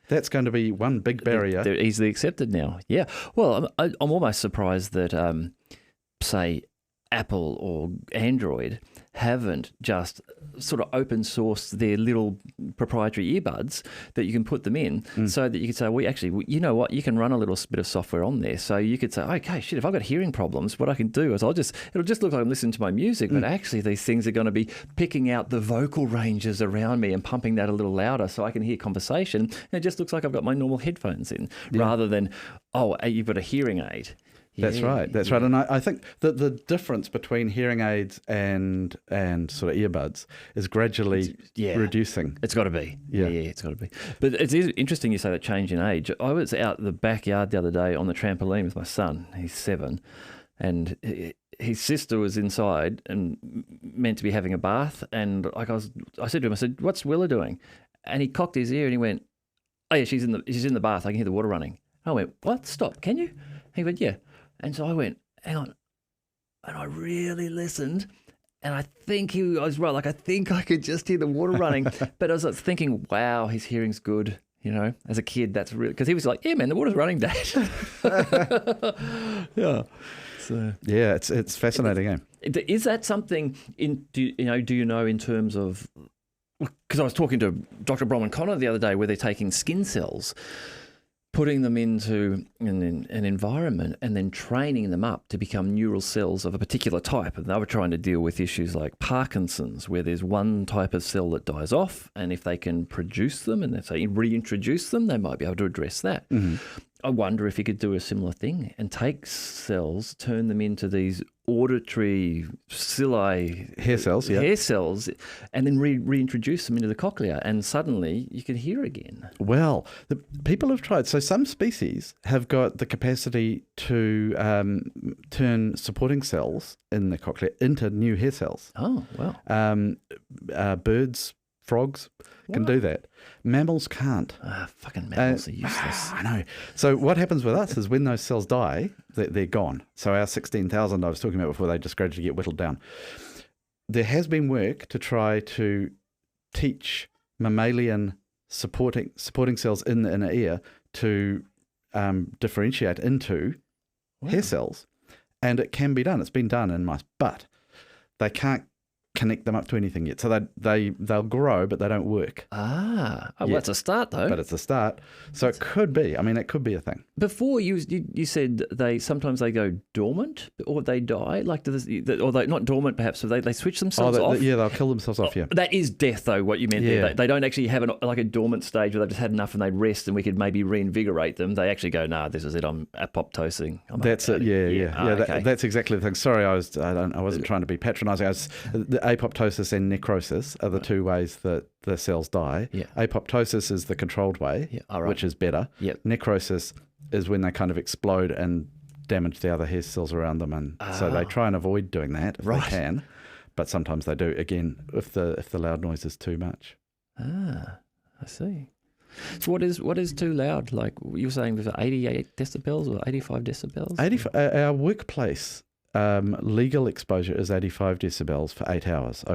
that's going to be one big barrier. They're easily accepted now. Yeah. Well, I'm almost surprised that, say, Apple or Android haven't just sort of open sourced their little proprietary earbuds that you can put them in, so that you could say, you know what, you can run a little bit of software on there. So you could say, okay, shit, if I've got hearing problems, what I can do is it'll just look like I'm listening to my music, but actually these things are going to be picking out the vocal ranges around me and pumping that a little louder so I can hear conversation. And it just looks like I've got my normal headphones in, rather than, you've got a hearing aid. That's right. And I think that the difference between hearing aids and sort of earbuds is gradually reducing. It's got to be. Yeah, it's got to be. But it's interesting you say that change in age. I was out in the backyard the other day on the trampoline with my son. He's 7. And his sister was inside and meant to be having a bath. And I said to him, what's Willa doing? And he cocked his ear and he went, oh yeah, she's in the bath. I can hear the water running. I went, what? Stop, can you? He went, yeah. And so I went, hang on. And I really listened. And I think I was right. Like, I think I could just hear the water running. But I was like, thinking, wow, his hearing's good. You know, as a kid, that's really, because he was like, yeah, man, the water's running, Dad. Yeah. So Yeah, it's fascinating. is that something do you know in terms of, because I was talking to Dr. Bronwyn Connor the other day where they're taking skin cells, putting them into an environment and then training them up to become neural cells of a particular type. And they were trying to deal with issues like Parkinson's, where there's one type of cell that dies off, and if they can produce them and they reintroduce them, they might be able to address that. Mm-hmm. I wonder if you could do a similar thing and take cells, turn them into these auditory hair cells, and then reintroduce them into the cochlea, and suddenly you can hear again. Well, people have tried. So some species have got the capacity to turn supporting cells in the cochlea into new hair cells. Oh, wow. Birds, frogs can do that. Mammals can't. Fucking mammals are useless. I know. So what happens with us is when those cells die, they're gone. So our 16,000 I was talking about before, they just gradually get whittled down. There has been work to try to teach mammalian supporting cells in the inner ear to differentiate into hair cells. And it can be done. It's been done in mice, but they can't connect them up to anything yet. So they'll grow, but they don't work. Well, that's a start though. But it's a start. So it could be. I mean, it could be a thing. Before you said sometimes they go dormant or they die, like or they not dormant perhaps. So they switch themselves off. Yeah, they'll kill themselves off. Yeah, that is death though. What you meant there. They don't actually have a dormant stage where they've just had enough and they rest and we could maybe reinvigorate them. They actually go, nah, this is it. I'm apoptosing. That's it. Yeah. Okay. That's exactly the thing. Sorry, I wasn't trying to be patronising. The apoptosis and necrosis are the two ways that the cells die. Yeah. Apoptosis is the controlled way, which is better. Yep. Necrosis is when they kind of explode and damage the other hair cells around them, and so they try and avoid doing that if they can, but sometimes they do. Again, if the loud noise is too much. I see. So what is too loud? Like you were saying, was it 88 decibels or 85 decibels? Our workplace legal exposure is 85 decibels for 8 hours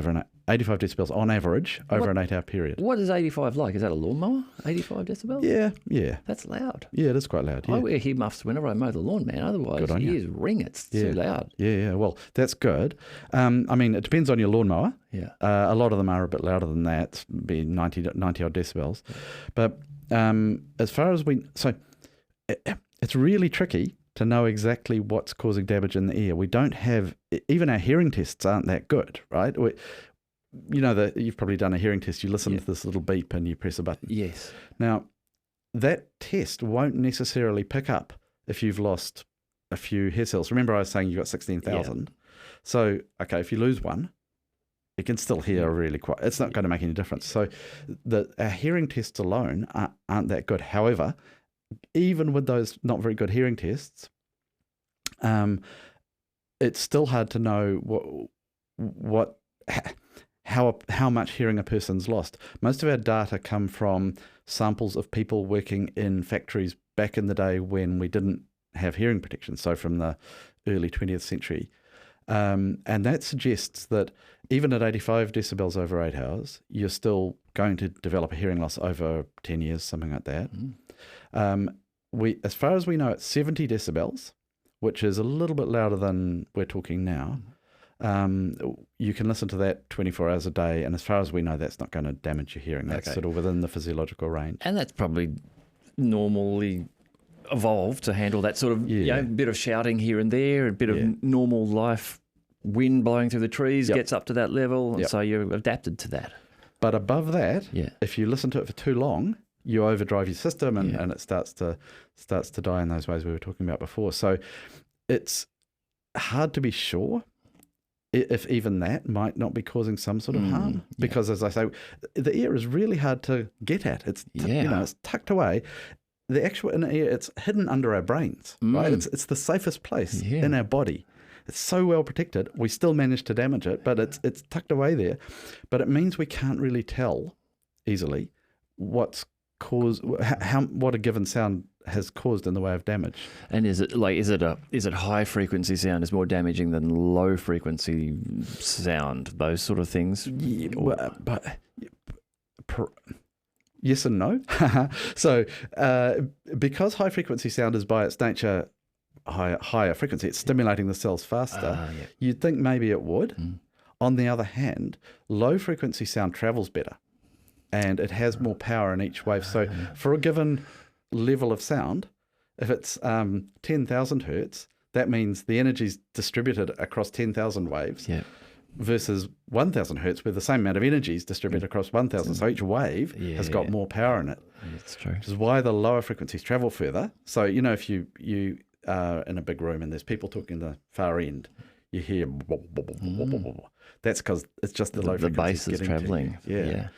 85 decibels on average over an 8 hour period. What is 85 like? Is that a lawnmower? 85 decibels? Yeah. That's loud. Yeah, it is quite loud. Yeah. I wear earmuffs whenever I mow the lawn, man. Otherwise, ears ring. It's too loud. Yeah. Well, that's good. I mean, it depends on your lawnmower. Yeah. A lot of them are a bit louder than that, be 90 odd decibels. But as far as it's really tricky to know exactly what's causing damage in the ear. We don't have, even our hearing tests aren't that good, right? You've probably done a hearing test. You listen to this little beep and you press a button. Yes. Now, that test won't necessarily pick up if you've lost a few hair cells. Remember I was saying you've got 16,000. Yeah. So, okay, if you lose one, it can still hear really quite. It's not going to make any difference. So our hearing tests alone aren't that good. However, even with those not very good hearing tests, it's still hard to know how much hearing a person's lost. Most of our data come from samples of people working in factories back in the day when we didn't have hearing protection, so from the early 20th century. And that suggests that even at 85 decibels over 8 hours, you're still going to develop a hearing loss over 10 years, something like that. As far as we know, it's 70 decibels, which is a little bit louder than we're talking now. You can listen to that 24 hours a day, and as far as we know, that's not going to damage your hearing. That's sort of within the physiological range. And that's probably normally evolved to handle that sort of bit of shouting here and there, a bit of normal life, wind blowing through the trees gets up to that level, and so you're adapted to that. But above that, if you listen to it for too long, you overdrive your system and it starts to die in those ways we were talking about before. So it's hard to be sure if even that might not be causing some sort of harm. Because as I say, the ear is really hard to get at. It's it's tucked away. The actual inner ear, it's hidden under our brains, right? It's the safest place in our body. It's so well protected. We still manage to damage it, but it's tucked away there. But it means we can't really tell easily what a given sound has caused in the way of damage. And is it high frequency sound is more damaging than low frequency sound? Those sort of things. Yeah, yes and no. So because high frequency sound is by its nature higher frequency, it's stimulating the cells faster. You'd think maybe it would. On the other hand, low frequency sound travels better, and it has more power in each wave. So for a given level of sound, if it's 10,000 hertz, that means the energy is distributed across 10,000 waves. Versus 1,000 hertz, where the same amount of energy is distributed across 1,000. So each wave has got more power in it. That's true. Which is why the lower frequencies travel further. So, if you are in a big room and there's people talking the far end, you hear that's because it's just the low frequencies. The bass is traveling. Yeah.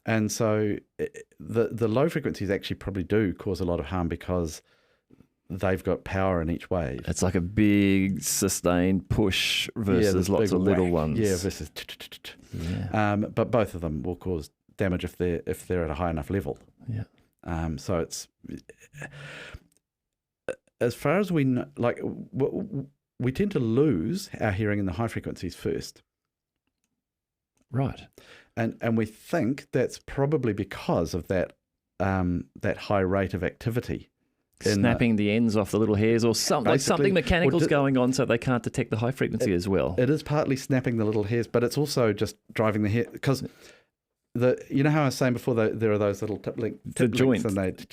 And so the low frequencies actually probably do cause a lot of harm because they've got power in each wave. It's like a big sustained push versus lots of little ones. Yeah, versus. But both of them will cause damage if they're at a high enough level. Yeah. So it's as far as we know, like we tend to lose our hearing in the high frequencies first. Right. And we think that's probably because of that high rate of activity. Snapping the ends off the little hairs or something mechanical's going on so they can't detect the high frequency as well. It is partly snapping the little hairs, but it's also just driving the hair because you know how I was saying before there are those little tip joints and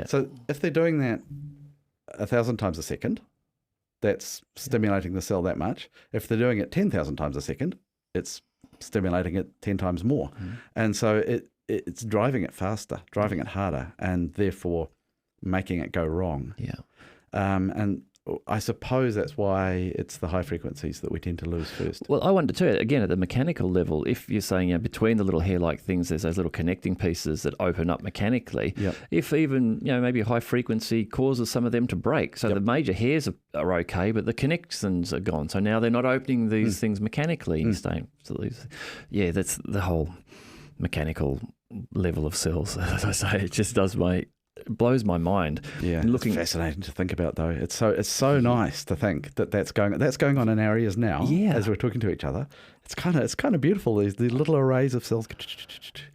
so if they're doing that 1,000 times a second, that's stimulating the cell that much. If they're doing it 10,000 times a second, it's stimulating it 10 times more. And so it's driving it faster, driving it harder, and therefore making it go wrong. And I suppose that's why it's the high frequencies that we tend to lose first. Well, I wonder too, again, at the mechanical level, if you're saying between the little hair-like things, there's those little connecting pieces that open up mechanically. If even, maybe a high frequency causes some of them to break. So the major hairs are okay, but the connections are gone. So now they're not opening these things mechanically. That's the whole mechanical level of cells. As I say, it just blows my mind. It's fascinating to think about, though. It's so nice to think that's going on in our ears now. As we're talking to each other. It's kind of beautiful. These little arrays of cells,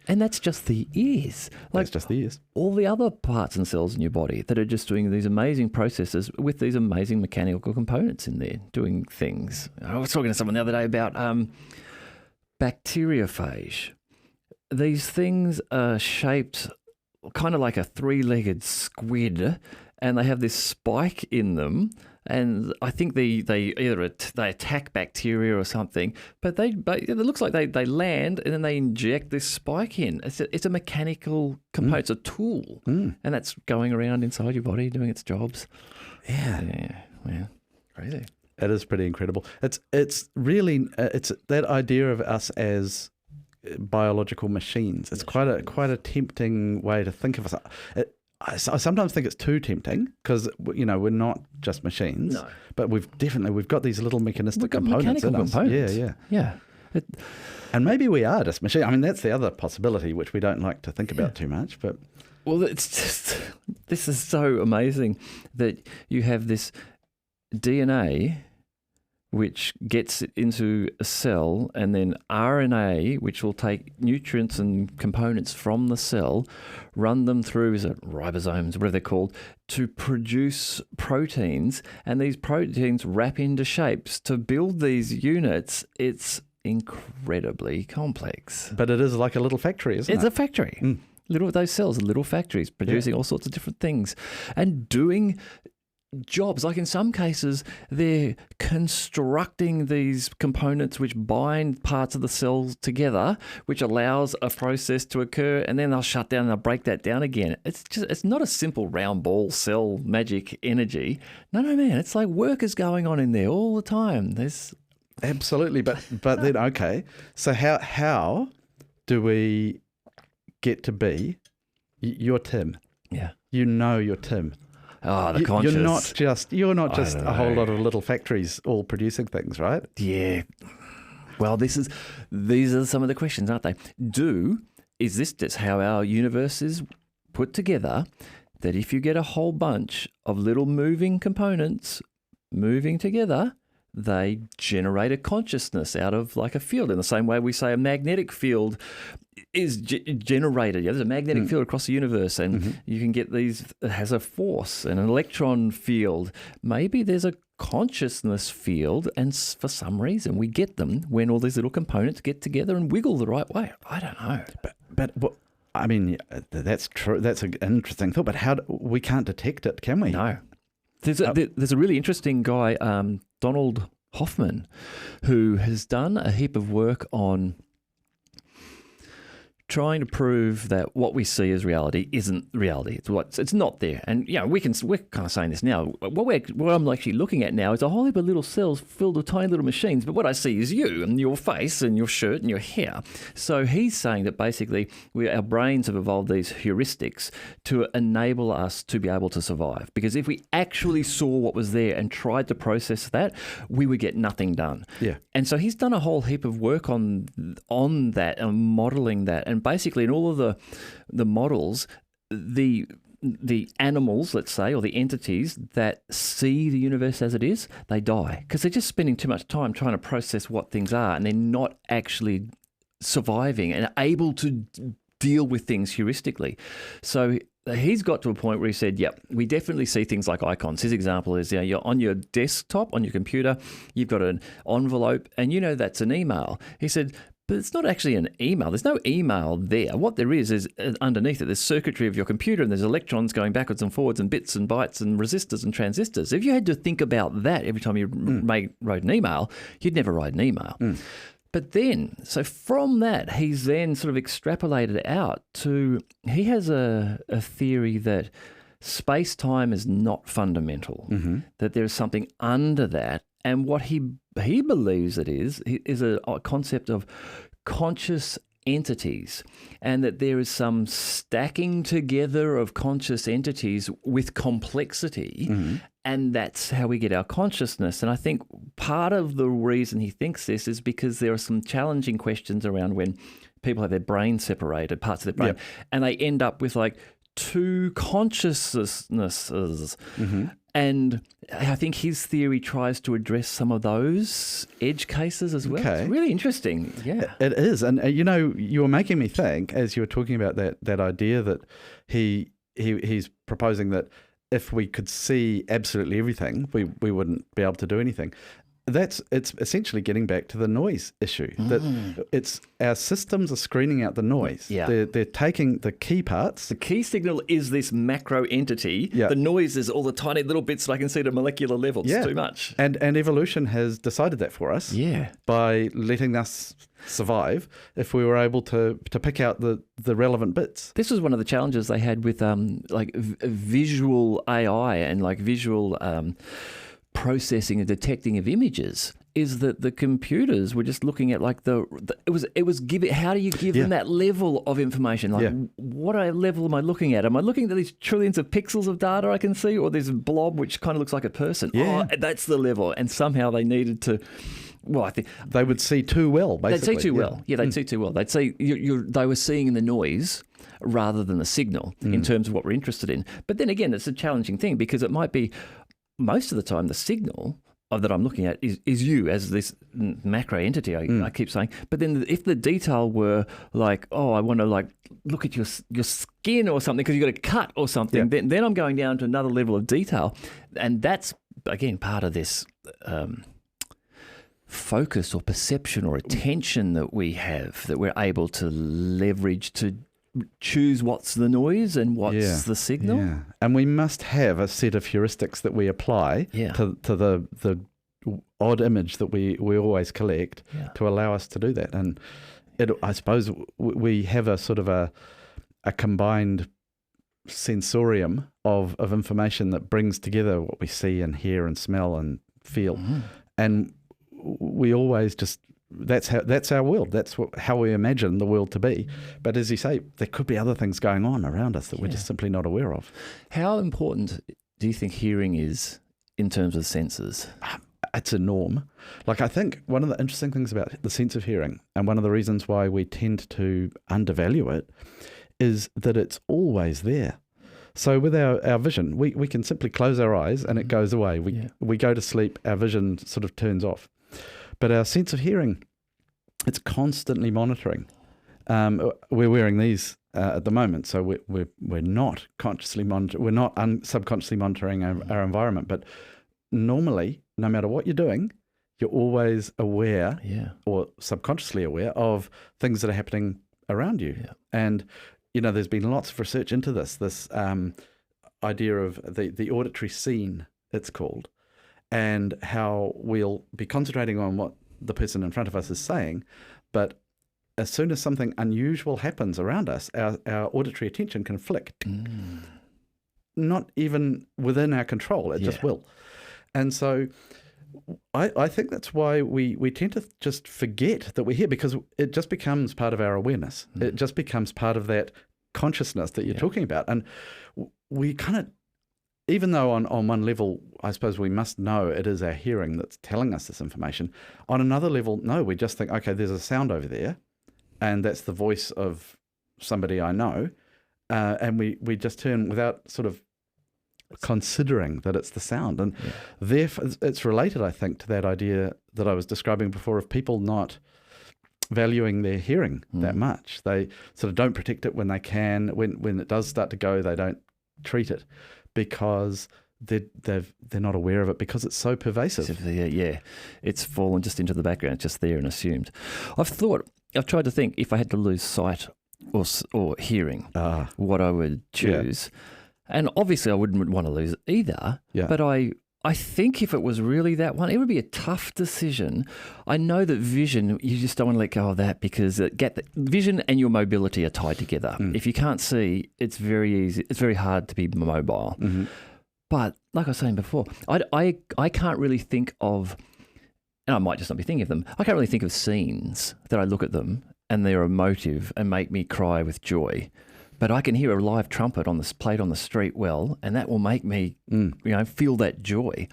and that's just the ears. That's just the ears. All the other parts and cells in your body that are just doing these amazing processes with these amazing mechanical components in there, doing things. I was talking to someone the other day about bacteriophage. These things are shaped kind of like a three-legged squid, and they have this spike in them, and I think they attack bacteria or something, but it looks like they land and then they inject this spike in. It's a mechanical component, it's a tool, and that's going around inside your body doing its jobs. Crazy. It is pretty incredible. It's really it's that idea of us as biological machines. It's quite a tempting way to think of us. I sometimes think it's too tempting because we're not just machines, but we've got these little mechanistic components in us. Yeah. And maybe we are just machines. I mean, that's the other possibility which we don't like to think about too much. But this is so amazing that you have this DNA which gets into a cell, and then RNA, which will take nutrients and components from the cell, run them through, ribosomes, whatever they're called, to produce proteins, and these proteins wrap into shapes to build these units. It's incredibly complex. But it is like a little factory, isn't it? It's a factory. Those cells are little factories producing all sorts of different things and doing jobs. Like in some cases, they're constructing these components which bind parts of the cells together, which allows a process to occur, and then they'll shut down and they'll break that down again. It's not a simple round ball cell magic energy. No, man, it's like work is going on in there all the time. There's absolutely, but then okay. So how do we get to be? You're Tim. Yeah. You're Tim. Oh, the conscious. You're not just a whole lot of little factories all producing things, right? Yeah. Well, these are some of the questions, aren't they? Is this just how our universe is put together? that if you get a whole bunch of little moving components moving together, they generate a consciousness out of like a field. In the same way we say a magnetic field is generated. There's a magnetic field across the universe, and you can get these, it has a force, and an electron field. Maybe there's a consciousness field, and for some reason we get them when all these little components get together and wiggle the right way. I don't know. But what, I mean, that's true. That's an interesting thought. But we can't detect it, can we? No. There's a really interesting guy, Donald Hoffman, who has done a heap of work on trying to prove that what we see as reality isn't reality. It's not there. And we're kind of saying this now. What I'm actually looking at now is a whole heap of little cells filled with tiny little machines. But what I see is you and your face and your shirt and your hair. So he's saying that basically our brains have evolved these heuristics to enable us to be able to survive. Because if we actually saw what was there and tried to process that, we would get nothing done. Yeah. And so he's done a whole heap of work on that and modelling that. And basically in all of the models, the animals, let's say, or the entities that see the universe as it is, they die because they're just spending too much time trying to process what things are, and they're not actually surviving and able to deal with things heuristically. So he's got to a point where he said, yep, we definitely see things like icons. His example is, you're on your desktop, on your computer, you've got an envelope, and that's an email. He said, but it's not actually an email. There's no email there. What there is underneath it, there's circuitry of your computer, and there's electrons going backwards and forwards, and bits and bytes and resistors and transistors. If you had to think about that every time you wrote an email, you'd never write an email. But then, so from that, he's then sort of extrapolated out to, he has a theory that space-time is not fundamental, that there's something under that. And what he believes it is a concept of conscious entities, and that there is some stacking together of conscious entities with complexity, and that's how we get our consciousness. And I think part of the reason he thinks this is because there are some challenging questions around when people have their brain separated, parts of their brain, and they end up with like two consciousnesses. And I think his theory tries to address some of those edge cases as well. Okay. It's really interesting. Yeah, it is. And you were making me think as you were talking about that idea that he's proposing that if we could see absolutely everything, we wouldn't be able to do anything. It's essentially getting back to the noise issue. That it's our systems are screening out the noise. Yeah. They're taking the key parts. The key signal is this macro entity. Yeah. The noise is all the tiny little bits that I can see at a molecular level. It's too much. And evolution has decided that for us. Yeah. By letting us survive if we were able to pick out the relevant bits. This was one of the challenges they had with visual AI and like visual processing and detecting of images, is that the computers were just looking at like it was giving, how do you give them that level of information? Like what level am I looking at? Am I looking at these trillions of pixels of data I can see, or this blob which kind of looks like a person? Yeah. Oh, that's the level. And somehow they needed to, well, I think they would see too well, basically. They'd see too well. Yeah, they'd see too well. They'd see they were seeing in the noise rather than the signal in terms of what we're interested in. But then again, it's a challenging thing because it might be most of the time the signal that I'm looking at is you as this macro entity, I keep saying. But then if the detail were like, oh, I want to like look at your skin or something because you got a cut or something, then I'm going down to another level of detail. And that's, again, part of this focus or perception or attention that we have, that we're able to leverage to choose what's the noise and what's the signal. Yeah. And we must have a set of heuristics that we apply to the odd image that we always collect to allow us to do that. And I suppose we have a sort of a combined sensorium of information that brings together what we see and hear and smell and feel. And we always just, that's our world. That's how we imagine the world to be. But as you say, there could be other things going on around us that we're just simply not aware of. How important do you think hearing is in terms of senses? It's a norm. Like, I think one of the interesting things about the sense of hearing, and one of the reasons why we tend to undervalue it, is that it's always there. So with our vision, we can simply close our eyes and it goes away. We go to sleep, our vision sort of turns off. But our sense of hearing, it's constantly monitoring. We're wearing these at the moment, so we're not consciously we're not subconsciously monitoring our environment. But normally, no matter what you're doing, you're always aware or subconsciously aware of things that are happening around you. Yeah. And there's been lots of research into this idea of the auditory scene, it's called, and how we'll be concentrating on what the person in front of us is saying, but as soon as something unusual happens around us, our auditory attention can flick. Not even within our control, it just will. And so I think that's why we tend to just forget that we're here, because it just becomes part of our awareness. It just becomes part of that consciousness that you're talking about. And we kind of, even though on one level, I suppose we must know it is our hearing that's telling us this information, on another level, no, we just think, okay, there's a sound over there, and that's the voice of somebody I know, and we just turn without sort of considering that it's the sound. And therefore, it's related, I think, to that idea that I was describing before of people not valuing their hearing that much. They sort of don't protect it when they can. When it does start to go, they don't treat it because they're not aware of it, because it's so pervasive. It's fallen just into the background, it's just there and assumed. I've tried to think, if I had to lose sight or hearing, what I would choose. And obviously I wouldn't want to lose either, but I think if it was really that one, it would be a tough decision. I know that vision, you just don't want to let go of that, because vision and your mobility are tied together. If you can't see, it's very hard to be mobile. But like I was saying before, I can't really think of, and I might just not be thinking of them, I can't really think of scenes that I look at them and they're emotive and make me cry with joy. But I can hear a live trumpet played on the street and that will make me, feel that joy.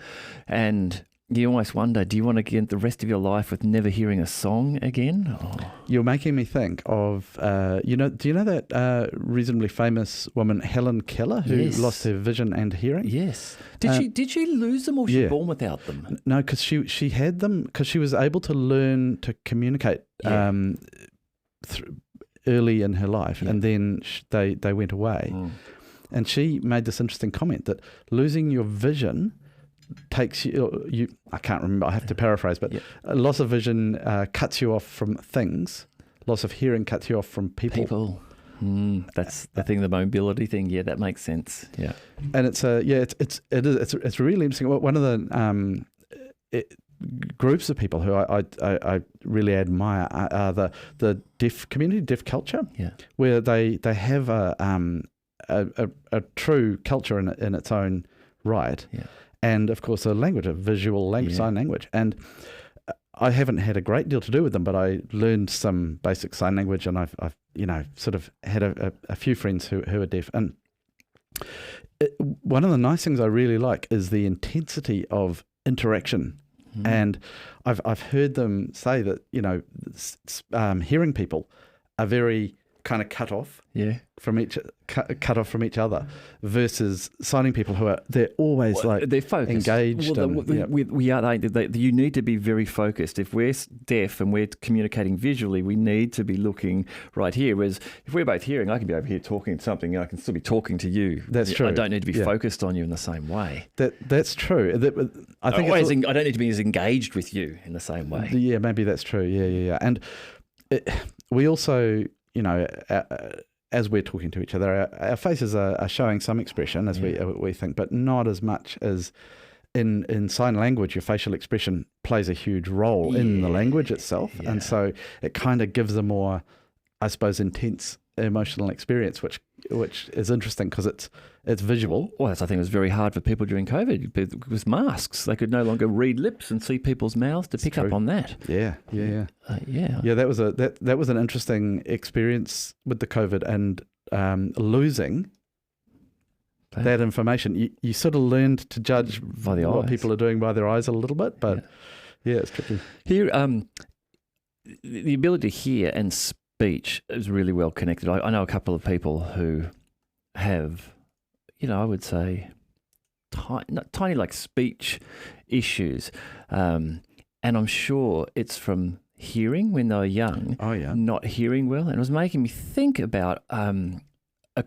And you almost wonder, do you want to get the rest of your life with never hearing a song again? Oh. You're making me think of, do you know that reasonably famous woman, Helen Keller, who lost her vision and hearing? Yes. Did she lose them, or was she born without them? No, because she had them, because she was able to learn to communicate early in her life, and then they went away. And she made this interesting comment that losing your vision takes you I can't remember, I have to paraphrase, but loss of vision cuts you off from things. Loss of hearing cuts you off from people. That's the thing, the mobility thing. Yeah, that makes sense. Yeah. And it's really interesting. One of the groups of people who I really admire are the deaf community, deaf culture, where they have a true culture in its own right, and of course a language, a visual language, sign language. And I haven't had a great deal to do with them, but I learned some basic sign language, and I've sort of had a few friends who are deaf. And one of the nice things I really like is the intensity of interaction. And I've heard them say that hearing people are very kind of cut off from each other, versus signing people they're always they're focused, engaged. You need to be very focused. If we're deaf and we're communicating visually, we need to be looking right here. Whereas if we're both hearing, I can be over here talking something, and I can still be talking to you. That's true. I don't need to be focused on you in the same way. That's true. I think I don't need to be as engaged with you in the same way. Yeah, maybe that's true. Yeah. And we also, as we're talking to each other, our faces are showing some expression, as we think, but not as much as in sign language. Your facial expression plays a huge role in the language itself, and so it kind of gives a more, I suppose, intense emotional experience, which is interesting because it's visual. Well, I think it was very hard for people during COVID with masks. They could no longer read lips and see people's mouths to pick up on that. Yeah. That was an interesting experience with the COVID, and losing that information. You sort of learned to judge what people are doing by their eyes a little bit, but it's tricky. Here, the ability to hear and speech is really well connected. I know a couple of people who have, I would say tiny like speech issues. And I'm sure it's from hearing when they were young, not hearing well. And it was making me think about a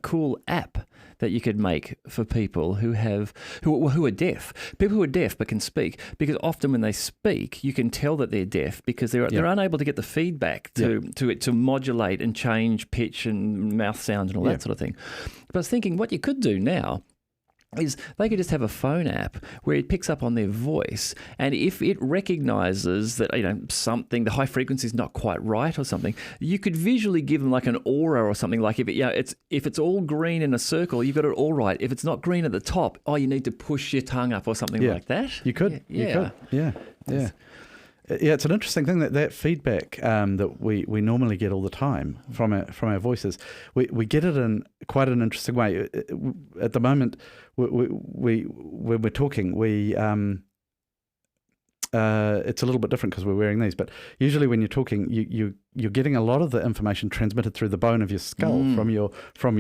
cool app that you could make for people who are deaf. People who are deaf but can speak, because often when they speak, you can tell that they're deaf because they're unable to get the feedback to modulate and change pitch and mouth sounds and all that sort of thing. But I was thinking, what you could do now is they could just have a phone app where it picks up on their voice, and if it recognises that something, the high frequency is not quite right or something, you could visually give them like an aura or something. Like if it's all green in a circle, you've got it all right. If it's not green at the top, you need to push your tongue up or something like that. You could. Yeah, it's an interesting thing that feedback that we normally get all the time from our voices. We get it in quite an interesting way. At the moment, when we're talking, it's a little bit different because we're wearing these. But usually, when you're talking, you're getting a lot of the information transmitted through the bone of your skull from your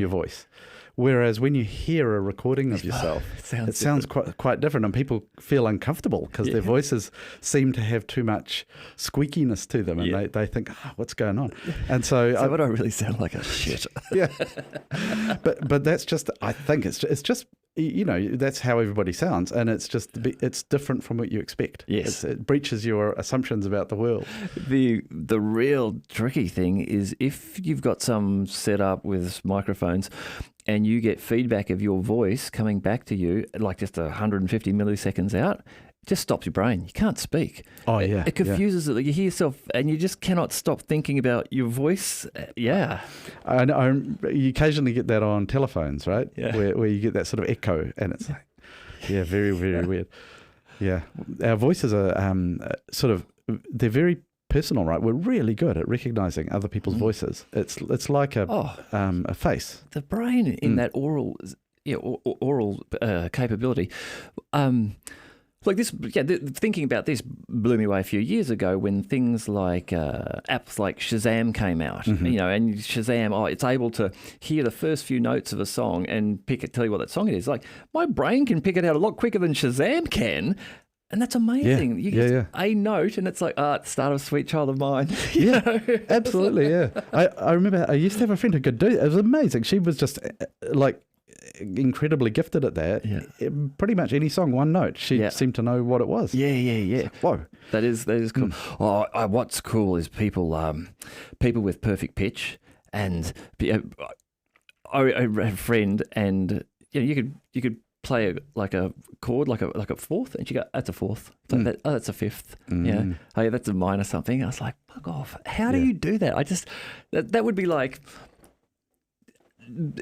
voice. Whereas when you hear a recording of yourself, it sounds quite different, and people feel uncomfortable because their voices seem to have too much squeakiness to them, and they think, what's going on? And so would I really sound like a shit? Yeah, but that's just, I think it's just that's how everybody sounds, and it's different from what you expect. Yes, it breaches your assumptions about the world. The real tricky thing is if you've got some set up with microphones and you get feedback of your voice coming back to you like just 150 milliseconds out, it just stops your brain. You can't speak. It confuses it. You hear yourself and you just cannot stop thinking about your voice. You occasionally get that on telephones, right? Where you get that sort of echo, and it's like, very, very weird. Yeah, our voices are they're very personal, right? We're really good at recognizing other people's voices. It's like a face. The brain in that oral capability. Like this, thinking about this blew me away a few years ago when things like apps like Shazam came out, and Shazam, it's able to hear the first few notes of a song and tell you what that song it is. Like, my brain can pick it out a lot quicker than Shazam can. And that's amazing. You get a note and it's like, it's the start of Sweet Child of Mine. Absolutely, yeah. I remember I used to have a friend who could do it. It was amazing. She was just incredibly gifted at that. Pretty much any song, one note, she seemed to know what it was. Whoa. That is cool. What's cool is people with perfect pitch, and I have a friend, and you could play a chord like a fourth, and she go, that's a fourth. That's a fifth. That's a minor something. I was like, fuck off. How do you do that? That would be like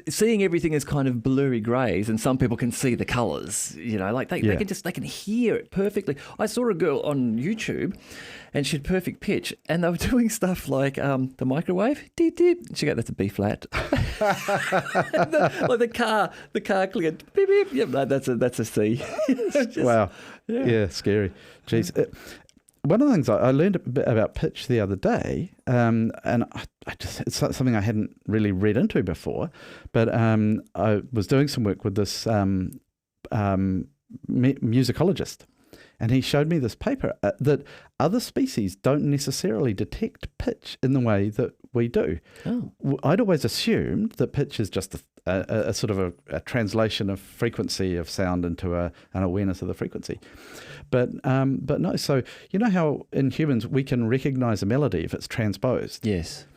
seeing everything as kind of blurry greys, and some people can see the colours, they can hear it perfectly. I saw a girl on YouTube and she had perfect pitch, and they were doing stuff like the microwave, deep, deep. She go, that's a B flat. the car clicking, beep, beep. Yep, no, that's a C. Wow. Yeah, scary. Jeez. One of the things I learned a bit about pitch the other day, and it's something I hadn't really read into before, but I was doing some work with this musicologist, and he showed me this paper that other species don't necessarily detect pitch in the way that we do. I'd always assumed that pitch is just a sort of a translation of frequency of sound into an awareness of the frequency. But no, so you know how in humans we can recognize a melody if it's transposed? Yes.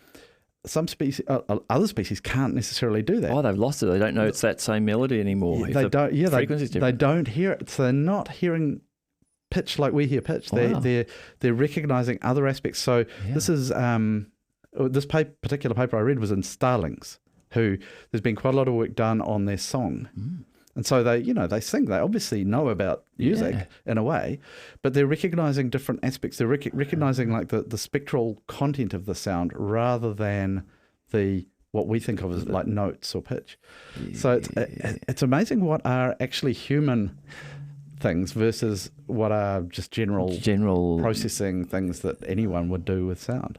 Some species, other species can't necessarily do that. Oh, they've lost it. They don't know it's that same melody anymore. They don't. Yeah, they don't hear it. So they're not hearing pitch like we hear pitch. Wow. They're recognizing other aspects. So this is this particular paper I read was in starlings, who there's been quite a lot of work done on their song. And so they sing. They obviously know about music in a way, but they're recognizing different aspects. They're recognizing like the spectral content of the sound rather than what we think of as like notes or pitch. So it's amazing what are actually human things versus what are just general processing things that anyone would do with sound.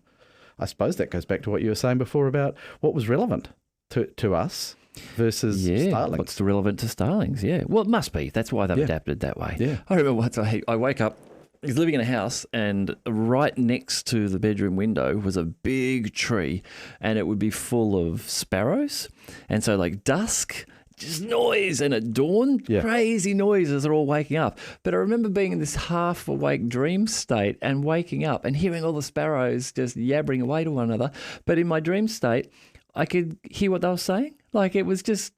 I suppose that goes back to what you were saying before about what was relevant to us versus starlings. What's relevant to starlings? Yeah. Well, it must be. That's why they've adapted that way. Yeah. I remember once I wake up, I was living in a house, and right next to the bedroom window was a big tree, and it would be full of sparrows. And so like dusk, just noise, and at dawn, crazy noises are all waking up. But I remember being in this half awake dream state and waking up and hearing all the sparrows just yabbering away to one another. But in my dream state, I could hear what they were saying. Like it was just,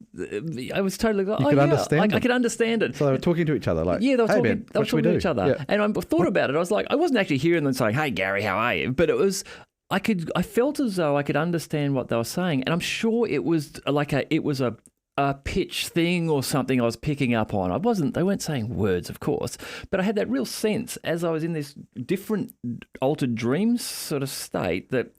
I was totally like, you could understand I could understand it. So they were talking to each other like, yeah, they were hey, talking, man, they were talking to each other. Yeah. And I thought about it. I was like, I wasn't actually hearing them saying, hey, Gary, how are you? But it was, I felt as though I could understand what they were saying. And I'm sure it was a pitch thing or something I was picking up on. They weren't saying words, of course, but I had that real sense as I was in this different altered dream sort of state that,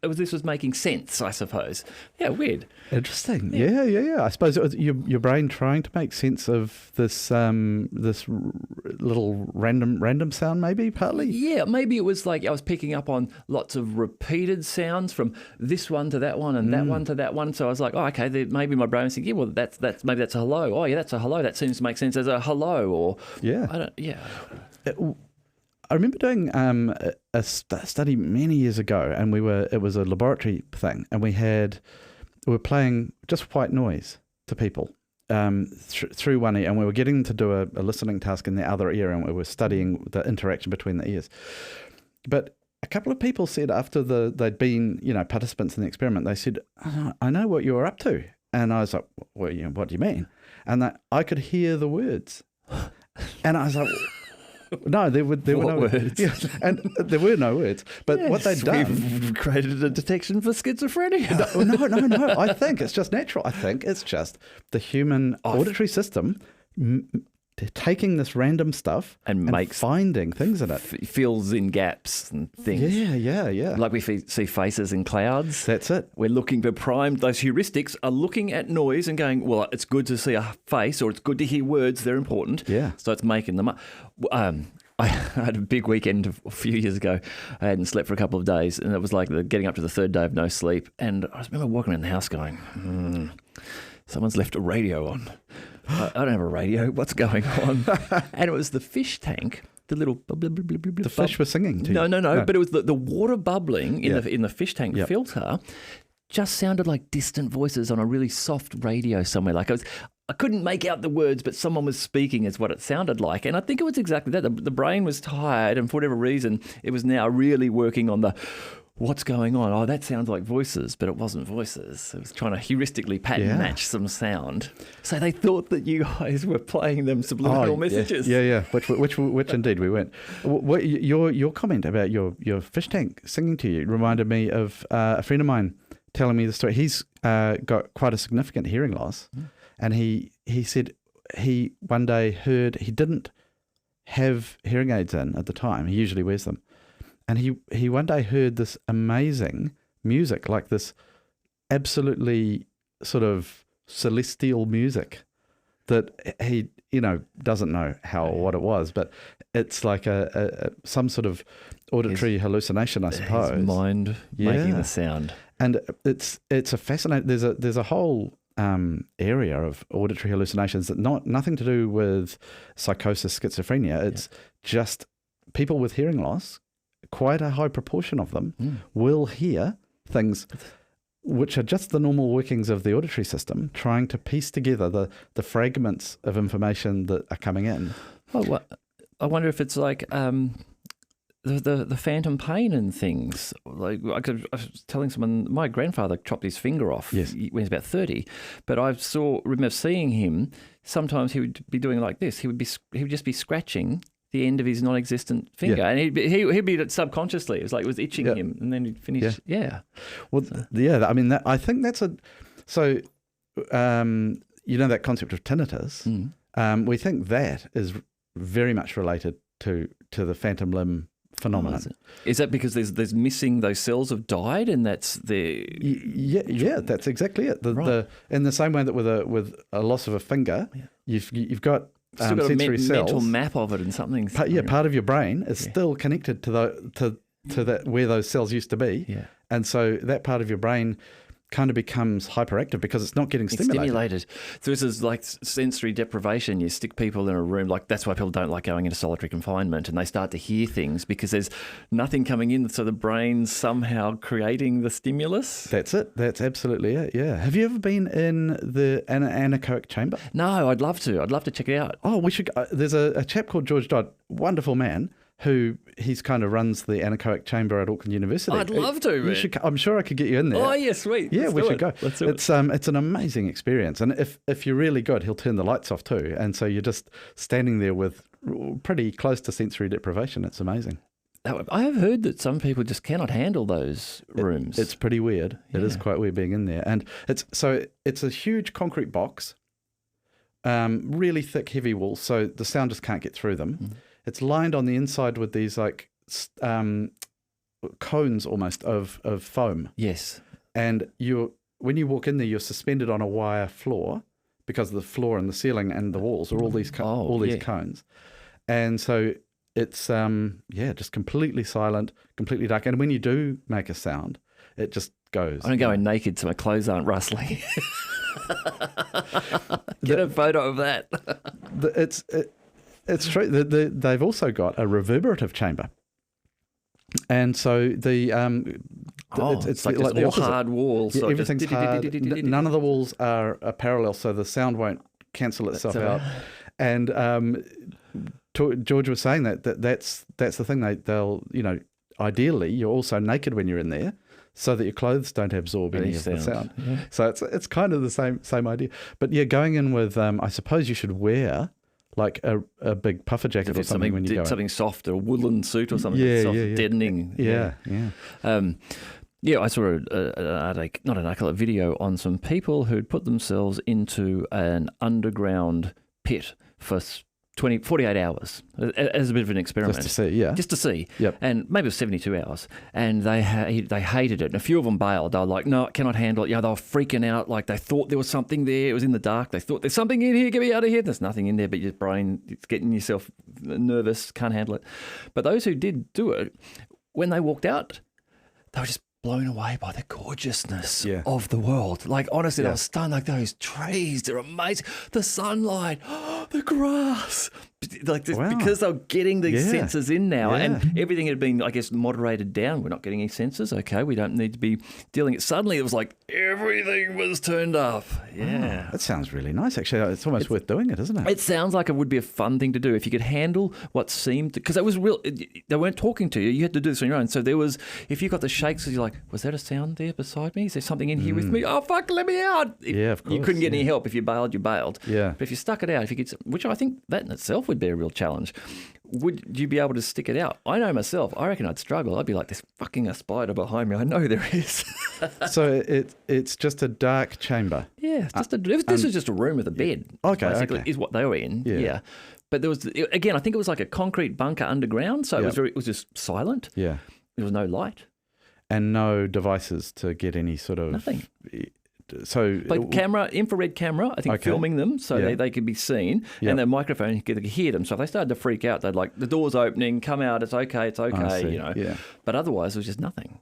this was making sense, I suppose. Yeah, weird. Interesting. Yeah. I suppose it was your brain trying to make sense of this little random sound, maybe partly. Yeah, maybe it was like I was picking up on lots of repeated sounds from this one to that one and that one to that one. So I was like, oh, okay. Maybe my brain was thinking, well, that's maybe that's a hello. Oh, yeah, that's a hello. That seems to make sense as a hello. Or I remember doing a study many years ago, and it was a laboratory thing, and we were playing just white noise to people through one ear, and we were getting them to do a listening task in the other ear, and we were studying the interaction between the ears. But a couple of people said after they'd been participants in the experiment, they said, oh, I know what you were up to. And I was like, well, what do you mean? And I could hear the words. And I was like, no, there were no words. Yeah, and there were no words. But what they'd done... We've created a detection for schizophrenia. No. I think it's just natural. I think it's just the human auditory system taking this random stuff and finding things in it. Fills in gaps and things. Yeah. Like we see faces in clouds. That's it. We're looking for primed. Those heuristics are looking at noise and going, well, it's good to see a face or it's good to hear words. They're important. Yeah. So it's making them up. I had a big weekend a few years ago. I hadn't slept for a couple of days, and it was like getting up to the third day of no sleep. And I remember walking around the house going, someone's left a radio on. I don't have a radio. What's going on? And it was the fish tank, the little... The fish were singing to you? No. But it was the water bubbling in the fish tank filter just sounded like distant voices on a really soft radio somewhere. Like I couldn't make out the words, but someone was speaking is what it sounded like. And I think it was exactly that. The brain was tired, and for whatever reason, it was now really working on the... What's going on? Oh, that sounds like voices, but it wasn't voices. It was trying to heuristically pattern match some sound. So they thought that you guys were playing them subliminal messages. Yeah. Which indeed we weren't. Your comment about your fish tank singing to you reminded me of a friend of mine telling me the story. He's got quite a significant hearing loss, and he said he one day heard, he didn't have hearing aids in at the time. He usually wears them. And he one day heard this amazing music, like this absolutely sort of celestial music that he, doesn't know what it was, but it's like some sort of auditory hallucination, I suppose. His mind making the sound. And it's a fascinating, there's a whole area of auditory hallucinations that nothing to do with psychosis, schizophrenia. It's just people with hearing loss. Quite a high proportion of them will hear things which are just the normal workings of the auditory system, trying to piece together the fragments of information that are coming in. Oh, I wonder if it's like the phantom pain and things. Like I was telling someone, my grandfather chopped his finger off when he was about 30, but I remember seeing him. Sometimes he would be doing like this. He would just be scratching the end of his non-existent finger, and he'd be subconsciously. It was like it was itching him, and then he'd finish. Yeah. Well, I mean, I think that's that concept of tinnitus. We think that is very much related to the phantom limb phenomenon. Is that because there's missing, those cells have died, and that's the that's exactly it. In the same way that with a loss of a finger, you've got still got sensory a cells. mental map of it and something. Part of your brain is still connected to that where those cells used to be, and so that part of your brain kind of becomes hyperactive because it's not getting stimulated. So this is like sensory deprivation. You stick people in a room, like that's why people don't like going into solitary confinement, and they start to hear things because there's nothing coming in, so the brain's somehow creating the stimulus. That's it. That's absolutely it, yeah. Have you ever been in the anechoic chamber? No, I'd love to. I'd love to check it out. Oh, we should. There's a chap called George Dodd, wonderful man, who he's kind of runs the anechoic chamber at Auckland University. I'd love to, man. I'm sure I could get you in there. Oh, yeah, sweet. Yeah, we should go. Let's do it. It's an amazing experience. And if you're really good, he'll turn the lights off too. And so you're just standing there with pretty close to sensory deprivation. It's amazing. I have heard that some people just cannot handle those rooms. It's pretty weird. Yeah. It is quite weird being in there. And it's a huge concrete box, really thick, heavy walls, so the sound just can't get through them. Mm. It's lined on the inside with these like cones almost of foam. Yes. And when you walk in there, you're suspended on a wire floor because the floor and the ceiling and the walls are all these cones. And so it's just completely silent, completely dark. And when you do make a sound, it just goes. I don't go in naked so my clothes aren't rustling. Get a photo of that. It's true. They've also got a reverberative chamber, and so it's like all hard walls. Yeah, so everything's hard. None of the walls are parallel, so the sound won't cancel itself out. And George was saying that's the thing. They'll ideally you're also naked when you're in there, so that your clothes don't absorb any of the sound. Yeah. So it's kind of the same idea. But yeah, going in with I suppose you should wear like a big puffer jacket or something when you go in. Something soft, or a woolen suit or something deadening. Yeah. I saw a video on some people who'd put themselves into an underground pit for 48 hours as a bit of an experiment. Just to see, yeah. Just to see. Yep. And maybe it was 72 hours. And they hated it. And a few of them bailed. They were like, no, I cannot handle it. They were freaking out. Like they thought there was something there. It was in the dark. They thought there's something in here. Get me out of here. There's nothing in there, but your brain, it's getting yourself nervous, can't handle it. But those who did do it, when they walked out, they were just blown away by the gorgeousness of the world. Like, honestly, I was stunned. Like, those trees, they're amazing. The sunlight, the grass. Like, because they're getting these senses in now, and everything had been, I guess, moderated down. We're not getting any senses. Okay, we don't need to be dealing it. Suddenly, it was like everything was turned up. Yeah. Oh, that sounds really nice, actually. It's almost worth doing it, isn't it? It sounds like it would be a fun thing to do if you could handle what seemed, because it was real. They weren't talking to you. You had to do this on your own. So there was, if you got the shakes, you're like, was that a sound there beside me? Is there something in here with me? Oh, fuck, let me out. Of course. You couldn't get any help. If you bailed, you bailed. Yeah. But if you stuck it out, which I think that in itself would be a real challenge, would you be able to stick it out? I know myself. I reckon I'd struggle. I'd be like, there's fucking a spider behind me. I know there is. So it's just a dark chamber. Yeah. This was just a room with a bed. Okay. Is what they were in. Yeah. But there was, again, I think it was like a concrete bunker underground. So it was just silent. Yeah. There was no light. And no devices to get any sort of... Nothing. So, like infrared camera, I think, filming them so they could be seen, and the microphone, you could hear them. So if they started to freak out, they'd like, the door's opening, come out, it's okay, Yeah. But otherwise, it was just nothing.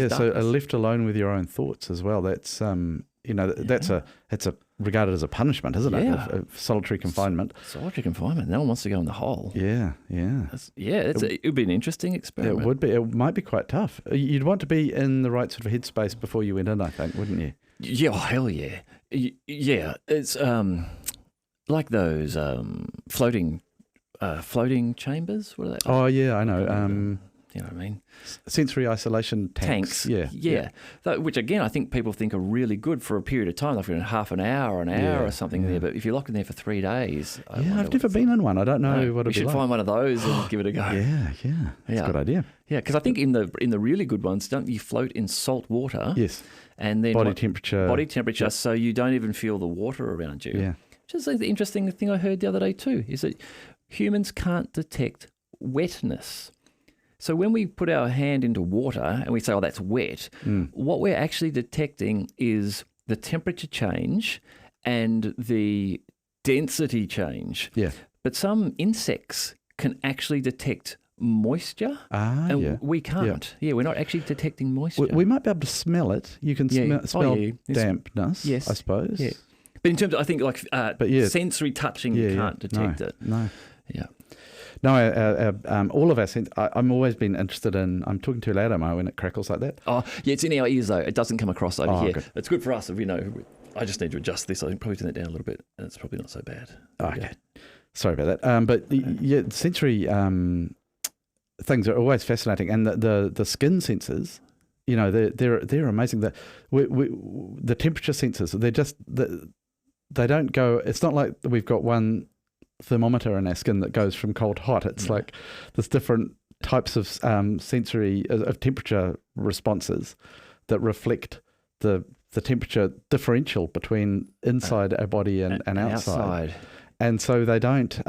So left alone with your own thoughts as well. That's that's regarded as a punishment, isn't it? Of solitary confinement. Solitary confinement. No one wants to go in the hole. Yeah. It would be an interesting experiment. It would be. It might be quite tough. You'd want to be in the right sort of headspace before you went in, I think, wouldn't you? Yeah, hell yeah. Yeah, it's like those floating chambers. What are they? Oh, yeah, I know. You know what I mean? Sensory isolation tanks. Yeah. Which, again, I think people think are really good for a period of time, like for half an hour or something there. But if you're locked in there for 3 days... I've never been in one. I don't know what it'd be like. You should find one of those and give it a go. Yeah. That's a good idea. Yeah, because I think in the really good ones, don't you float in salt water? Yes. And then body temperature, so you don't even feel the water around you. Yeah. Which is the interesting thing I heard the other day too, is that humans can't detect wetness. So when we put our hand into water and we say, oh, that's wet, what we're actually detecting is the temperature change and the density change. Yeah. But some insects can actually detect moisture, and yeah. we can't. Yeah, we're not actually detecting moisture. We might be able to smell it. You can smell dampness, yes. I suppose. Yeah. But in terms of, I think, like sensory touching, you can't detect it. No. Yeah. No, all of our sense. I'm always been interested in. I'm talking too loud, am I, when it crackles like that? Oh, yeah, it's in our ears though. It doesn't come across over here. Good. It's good for us if I just need to adjust this. I think probably turn it down a little bit, and it's probably not so bad. Okay. Sorry about that. But yeah, sensory things are always fascinating, and the skin sensors. They're amazing. The temperature sensors. They're just they don't go. It's not like we've got one thermometer in our skin that goes from cold to hot. It's like there's different types of sensory of temperature responses that reflect the temperature differential between inside our body and outside. And so they don't.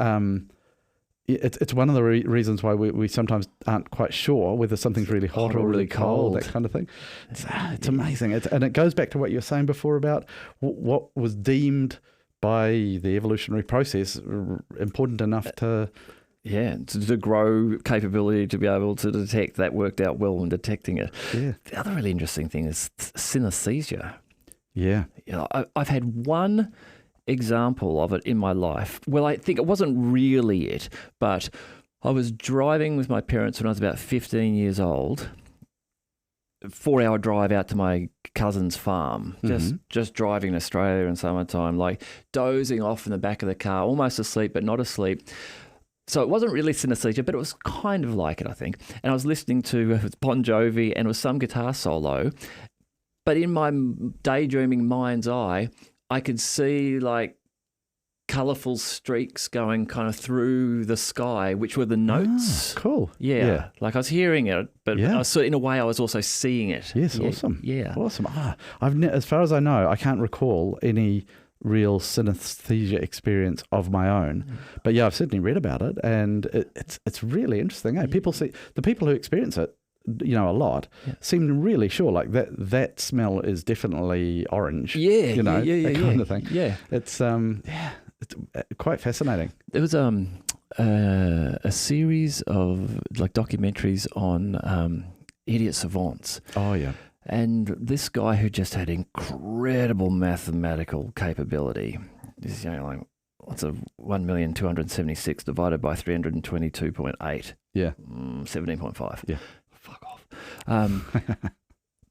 It's one of the reasons why we sometimes aren't quite sure whether something's really hot or really cold, that kind of thing. It's amazing. And it goes back to what you were saying before about what was deemed by the evolutionary process important enough to grow capability to be able to detect. That worked out well when detecting it. Yeah. The other really interesting thing is synesthesia. Yeah. I've had one example of it in my life. Well, I think it wasn't really it, but I was driving with my parents when I was about 15 years old. 4-hour drive out to my cousin's farm, just driving in Australia in summertime, like dozing off in the back of the car, almost asleep, but not asleep. So it wasn't really synesthesia, but it was kind of like it, I think. And I was listening to Bon Jovi, and it was some guitar solo. But in my daydreaming mind's eye, I could see like colourful streaks going kind of through the sky, which were the notes. Cool. Yeah. Like I was hearing it, but in a way I was also seeing it. Yes, awesome. Yeah. Awesome. As far as I know, I can't recall any real synesthesia experience of my own. But yeah, I've certainly read about it, and it's really interesting. Eh? People the people who experience it, a lot, seem really sure, like that smell is definitely orange. Yeah. That kind of thing. Yeah. It's quite fascinating. There was a series of like documentaries on idiot savants. Oh yeah. And this guy who just had incredible mathematical capability. This is what's a 1,276 divided by 322.8? Yeah. 17.5. Yeah. Fuck off.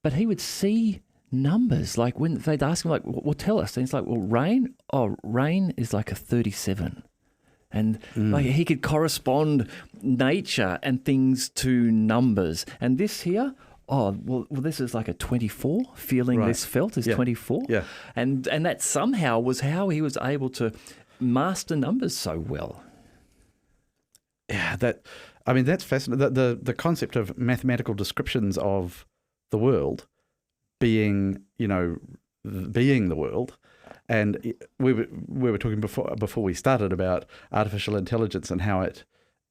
But he would see numbers, like when they'd ask him, like, well, tell us. And he's like, well, rain? Oh, rain is like a 37. And like he could correspond nature and things to numbers. And this here, well, this is like a 24. Feeling this felt is 24. Yeah. And that somehow was how he was able to master numbers so well. Yeah, that's fascinating. The concept of mathematical descriptions of the world being the world. And we were talking before we started about artificial intelligence and how it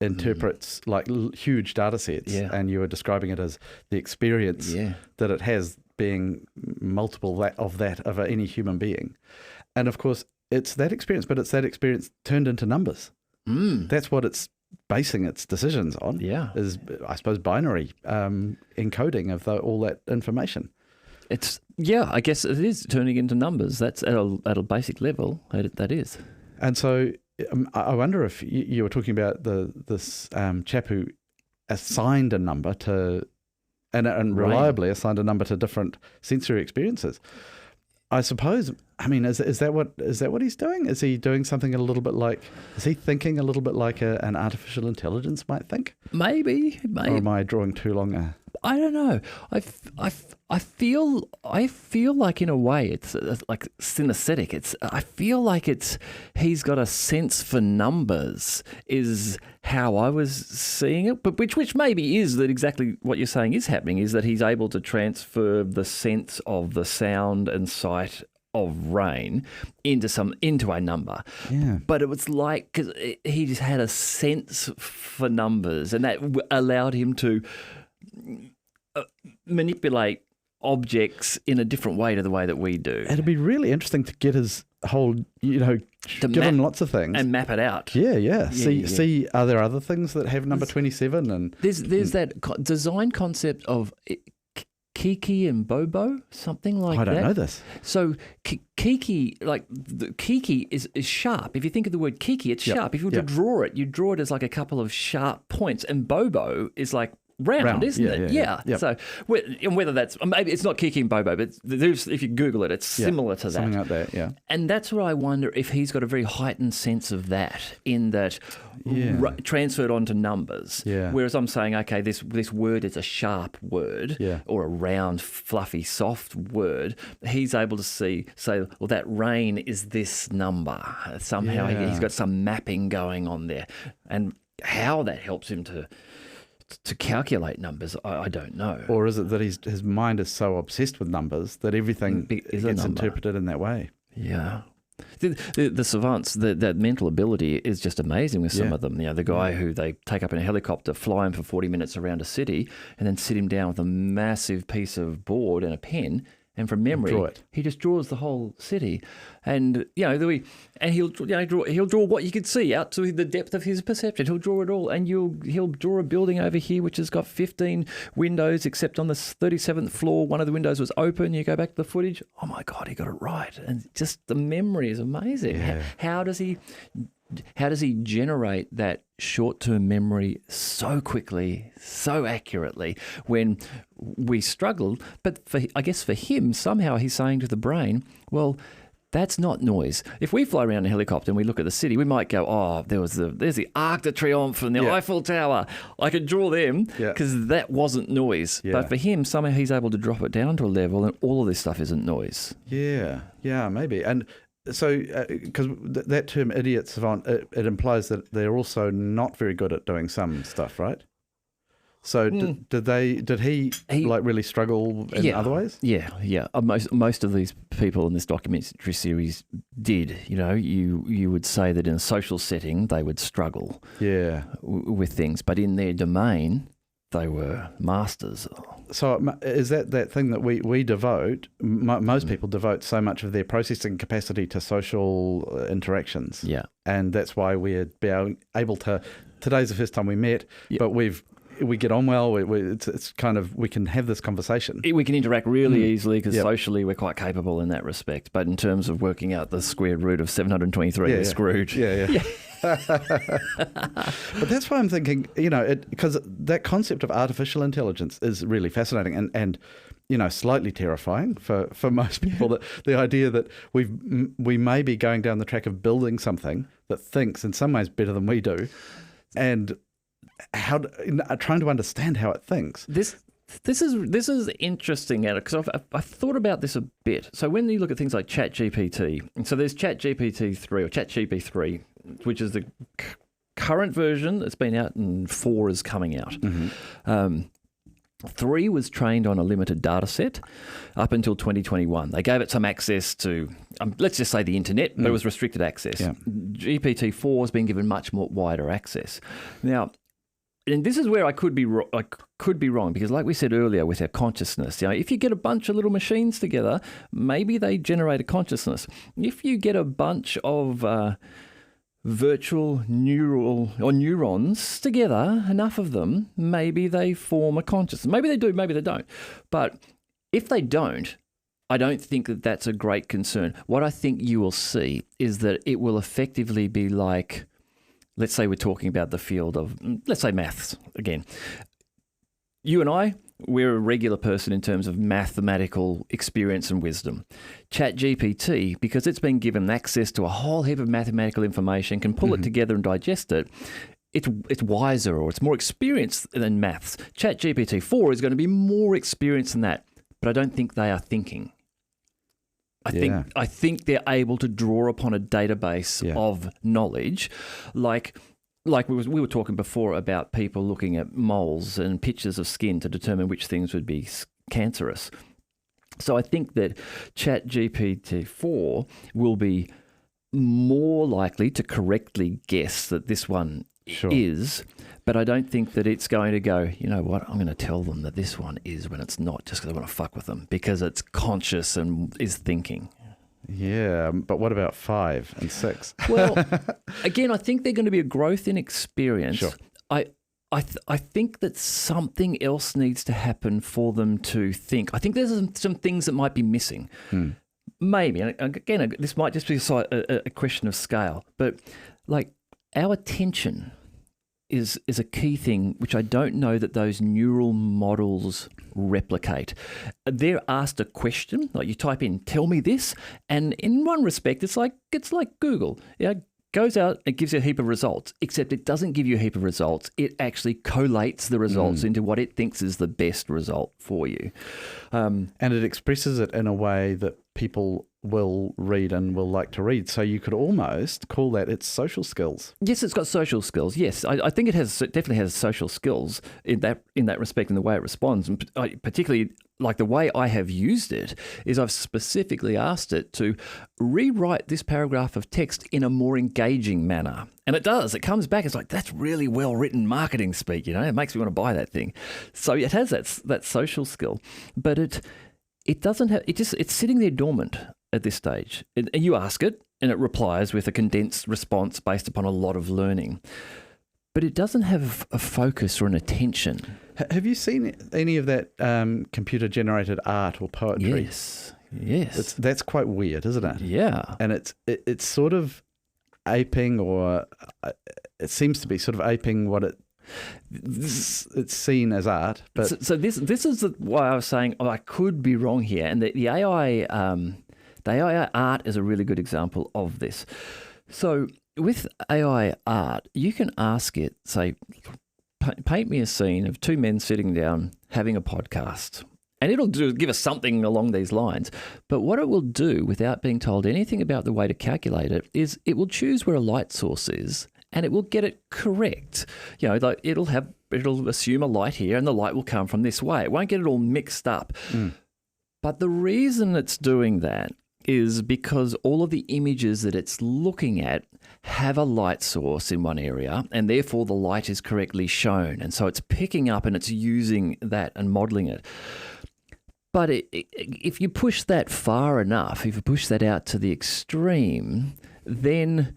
interprets like huge data sets. Yeah. And you were describing it as the experience that it has being multiple of any human being. And of course, it's that experience, but it's that experience turned into numbers. That's what it's basing its decisions on. Yeah. Is, I suppose, binary encoding of all that information. I guess it is turning into numbers. That's at a basic level. That is. And so I wonder if you were talking about this chap who assigned a number to, and reliably assigned a number to different sensory experiences. I suppose. I mean, is that what he's doing? Is he doing something a little bit like? Is he thinking a little bit like an artificial intelligence might think? Maybe. Or am I drawing too long? I don't know. I feel like in a way it's like synesthetic. I feel like he's got a sense for numbers is how I was seeing it, but which maybe is that exactly what you're saying is happening, is that he's able to transfer the sense of the sound and sight of rain into a number. Yeah. But it was like, because he just had a sense for numbers, and that allowed him to manipulate objects in a different way to the way that we do. It'd be really interesting to get his whole, given lots of things. And map it out. Yeah. See, are there other things that have number 27? And there's that design concept of Kiki and Bobo, something like that. I don't know this. So Kiki, Kiki is sharp. If you think of the word Kiki, it's sharp. If you were to draw it, you draw it as like a couple of sharp points. And Bobo is like round, isn't it? Yeah. Yep. So whether that's, maybe it's not Kiki and Bobo, but if you Google it, it's similar to that. Something like that, yeah. And that's what I wonder if he's got a very heightened sense of that in that transferred onto numbers. Yeah. Whereas I'm saying, okay, this word is a sharp word or a round, fluffy, soft word. He's able to say, well, that rain is this number. Somehow he's got some mapping going on there. And how that helps him to calculate numbers, I don't know. Or is it that his mind is so obsessed with numbers that everything gets interpreted in that way? Yeah. The savants, that mental ability is just amazing with some of them. The guy who they take up in a helicopter, fly him for 40 minutes around a city, and then sit him down with a massive piece of board and a pen, and from memory, he just draws the whole city, and he'll draw what you could see out to the depth of his perception. He'll draw it all, and he'll draw a building over here which has got 15 windows, except on the 37th floor one of the windows was open. You go back to the footage. Oh my God, he got it right, and just the memory is amazing. Yeah. How does he generate that short-term memory so quickly, so accurately when we struggled? But I guess for him, somehow he's saying to the brain, well, that's not noise. If we fly around a helicopter and we look at the city, we might go, oh, there's the Arc de Triomphe and the Eiffel Tower. I could draw them because that wasn't noise. Yeah. But for him, somehow he's able to drop it down to a level and all of this stuff isn't noise. Yeah, maybe. And so, because that term idiot savant, it implies that they're also not very good at doing some stuff, right? So did he really struggle in other ways? Yeah. Most of these people in this documentary series did. You would say that in a social setting they would struggle with things, but in their domain they were masters. So is that thing that we devote, most people devote so much of their processing capacity to social interactions. Yeah. And that's why we're able to, today's the first time we met, but we get on well. It's kind of, we can have this conversation. We can interact really easily because socially we're quite capable in that respect. But in terms of working out the square root of 723, we're screwed. Yeah. But that's why I'm thinking, because that concept of artificial intelligence is really fascinating and slightly terrifying for most people. That the idea that we may be going down the track of building something that thinks in some ways better than we do, and trying to understand how it thinks. This is interesting, because I've thought about this a bit. So when you look at things like ChatGPT, so there's ChatGPT 3 or ChatGPT which is the current version that's been out, and 4 is coming out. 3 was trained on a limited data set up until 2021. They gave it some access to, let's just say the internet, but it was restricted access. Yeah. GPT-4 has been given much more wider access. Now, and this is where I could be wrong, because like we said earlier with our consciousness, if you get a bunch of little machines together, maybe they generate a consciousness. If you get a bunch of virtual neurons together, enough of them, maybe they form a consciousness. Maybe they do, maybe they don't. But if they don't, I don't think that that's a great concern. What I think you will see is that it will effectively be like, let's say we're talking about the field of, let's say maths again. You and I, we're a regular person in terms of mathematical experience and wisdom. ChatGPT, because it's been given access to a whole heap of mathematical information, can pull it together and digest it. It's wiser, or it's more experienced than maths. ChatGPT-4 is going to be more experienced than that, but I don't think they are thinking. I think they're able to draw upon a database of knowledge, like we were talking before about people looking at moles and pictures of skin to determine which things would be cancerous. So I think that ChatGPT-4 will be more likely to correctly guess that this one is, but I don't think that it's going to go, you know what, I'm going to tell them that this one is when it's not, just because I want to fuck with them, because it's conscious and is thinking. Yeah, but what about 5 and 6? Well, again, I think they're going to be a growth in experience. Sure. I think that something else needs to happen for them to think. I think there's some things that might be missing. Maybe, and again, this might just be a question of scale, but like our attention is a key thing, which I don't know that those neural models replicate. They're asked a question, like you type in, "Tell me this," and in one respect, it's like Google. Yeah, goes out, it gives you a heap of results, except it doesn't give you a heap of results. It actually collates the results into what it thinks is the best result for you. And it expresses it in a way that people will read and will like to read. So you could almost call that its social skills. Yes, it's got social skills. Yes, I think it definitely has social skills in that respect, in the way it responds, and particularly like the way I have used it is I've specifically asked it to rewrite this paragraph of text in a more engaging manner. And it does. It comes back. It's like, that's really well written marketing speak, It makes me want to buy that thing. So it has that social skill, but it doesn't have, it's sitting there dormant at this stage. And you ask it and it replies with a condensed response based upon a lot of learning. But it doesn't have a focus or an attention. Have you seen any of that computer-generated art or poetry? Yes. That's quite weird, isn't it? Yeah. And it's sort of aping, or it seems to be sort of aping what it's seen as art. But so this is why I was saying I could be wrong here, and the AI art is a really good example of this. So with AI art, you can ask it, say, paint me a scene of two men sitting down having a podcast. And it'll give us something along these lines. But what it will do, without being told anything about the way to calculate it, is it will choose where a light source is and it will get it correct. Like it'll assume a light here and the light will come from this way. It won't get it all mixed up. But the reason it's doing that is because all of the images that it's looking at have a light source in one area, and therefore the light is correctly shown. And so it's picking up and it's using that and modeling it. But if you push that far enough, if you push that out to the extreme, then